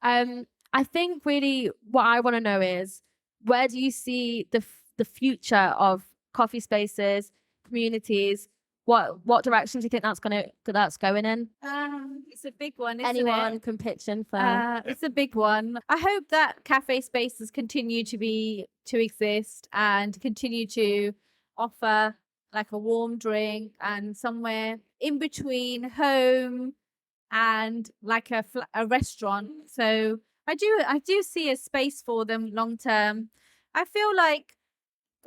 I think really what I want to know is, where do you see the future of coffee spaces, communities? What direction do you think that's going in? It's a big one, isn't Anyone it? can pitch in for. It's a big one. I hope that cafe spaces continue to exist and continue to offer like a warm drink and somewhere in between home and like a restaurant. So I do see a space for them long term. I feel like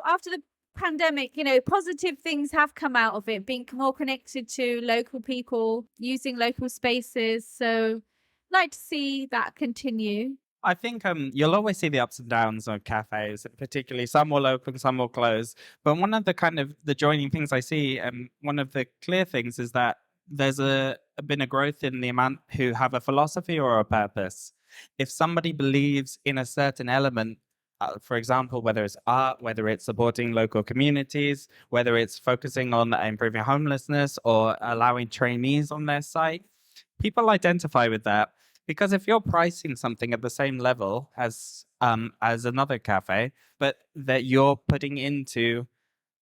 after the pandemic, you know, positive things have come out of it, being more connected to local people, using local spaces. So I'd like to see that continue. I think you'll always see the ups and downs of cafes, particularly some will open, some will close. But one of the joining things I see, one of the clear things is that there's been a growth in the amount who have a philosophy or a purpose. If somebody believes in a certain element, for example, whether it's art, whether it's supporting local communities, whether it's focusing on improving homelessness or allowing trainees on their site, people identify with that. Because if you're pricing something at the same level as another cafe, but that you're putting into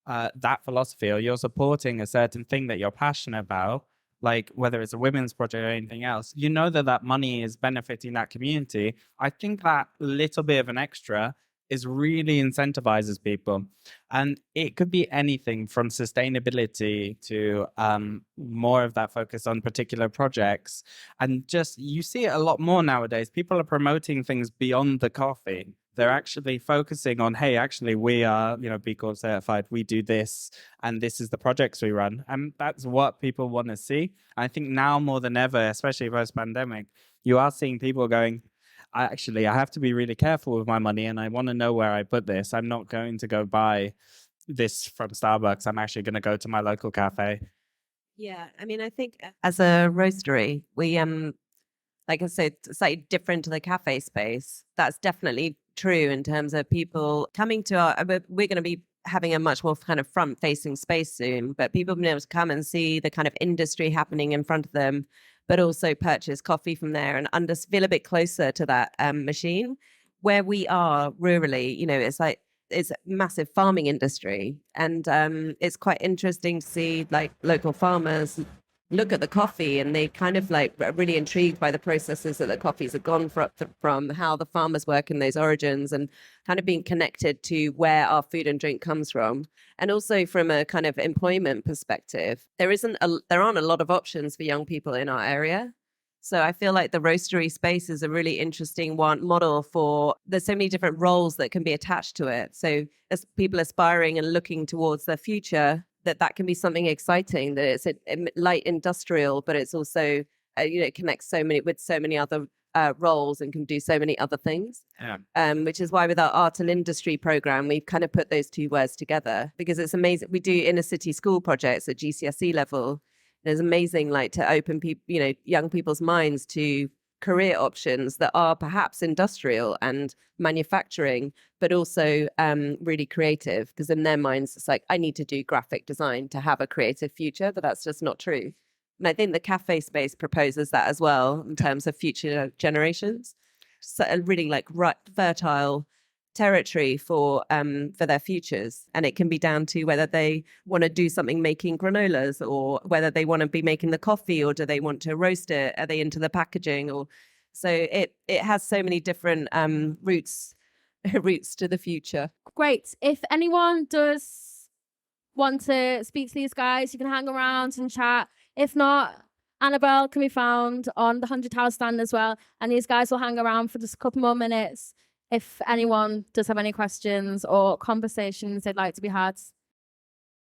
that philosophy, or you're supporting a certain thing that you're passionate about, like whether it's a women's project or anything else, you know that money is benefiting that community. I think that little bit of an extra is really incentivizes people. And it could be anything from sustainability to more of that focus on particular projects. And just, you see it a lot more nowadays. People are promoting things beyond the coffee. They're actually focusing on, hey, actually, we are, B Corp certified. We do this, and this is the projects we run. And that's what people want to see. I think now more than ever, especially post-pandemic, you are seeing people going, I have to be really careful with my money, and I want to know where I put this. I'm not going to go buy this from Starbucks. I'm actually going to go to my local cafe. Yeah, I mean, I think as a roastery, we like I said, slightly different to the cafe space. That's definitely true in terms of people coming to we're going to be having a much more kind of front-facing space soon, but people have been able to come and see the kind of industry happening in front of them, but also purchase coffee from there and feel a bit closer to that machine. Where we are rurally, it's a massive farming industry, and it's quite interesting to see like local farmers look at the coffee, and they kind of like are really intrigued by the processes that the coffees have gone from how the farmers work in those origins, and kind of being connected to where our food and drink comes from. And also from a kind of employment perspective, there aren't a lot of options for young people in our area. So I feel like the roastery space is a really interesting model for, there's so many different roles that can be attached to it. So as people aspiring and looking towards their future, that can be something exciting, that it's a light industrial, but it's also, it connects with so many other roles and can do so many other things. Yeah. Which is why with our art and industry program, we've kind of put those two words together, because it's amazing. We do inner city school projects at GCSE level. It's amazing, like, to open people, young people's minds to career options that are perhaps industrial and manufacturing, but also really creative, because in their minds, it's like, I need to do graphic design to have a creative future, but that's just not true. And I think the cafe space proposes that as well in terms of future generations. So a really like fertile territory for their futures, and it can be down to whether they want to do something making granolas, or whether they want to be making the coffee, or do they want to roast it, are they into the packaging, or so it has so many different routes to the future. Great. If anyone does want to speak to these guys, you can hang around and chat. If not, Annabelle can be found on the 100 House stand as well, and these guys will hang around for just a couple more minutes if anyone does have any questions or conversations they'd like to be had.